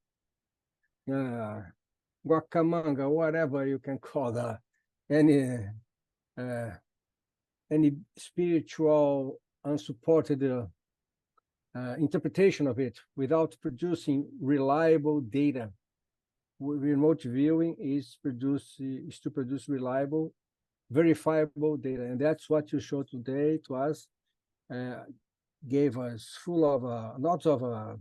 guacamanga, whatever you can call that, any spiritual unsupported interpretation of it without producing reliable data. Remote viewing is to produce reliable, verifiable data, and that's what you showed today to us. Gave us full of lots of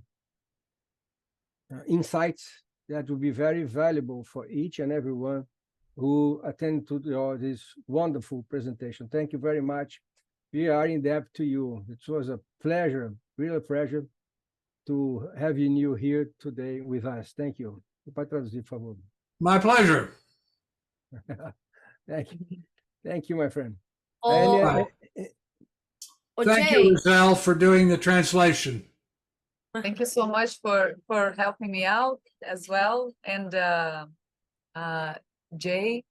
insights that will be very valuable for each and everyone who attend to this wonderful presentation. Thank you very much. We are in debt to you. It was a pleasure, real pleasure, to have you here today with us. Thank you. Pode traduzir, por favor. My pleasure. Thank you, my friend. Oh, Thank Jay, you, Rizal, for doing the translation. Thank you so much for helping me out as well. And Jay,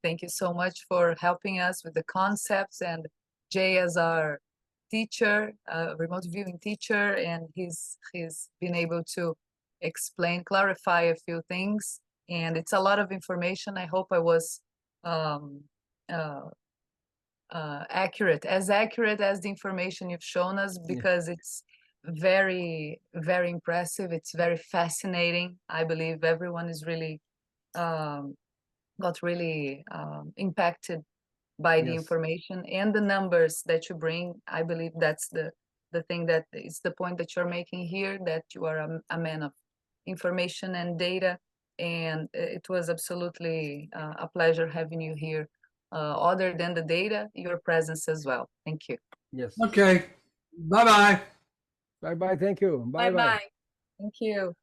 thank you so much for helping us with the concepts. And Jay as our teacher, remote viewing teacher, and he's been able to explain, clarify a few things. And it's a lot of information. I hope I was accurate as the information you've shown us, because it's very, very impressive. It's very fascinating. I believe everyone is really got really impacted by the information and the numbers that you bring. I believe that's the thing that is the point that you're making here, that you are a man of information and data, and it was absolutely a pleasure having you here. Other than the data, your presence as well. Thank you. Yes. Okay. Bye-bye. Bye bye. Thank you. Bye bye. Thank you.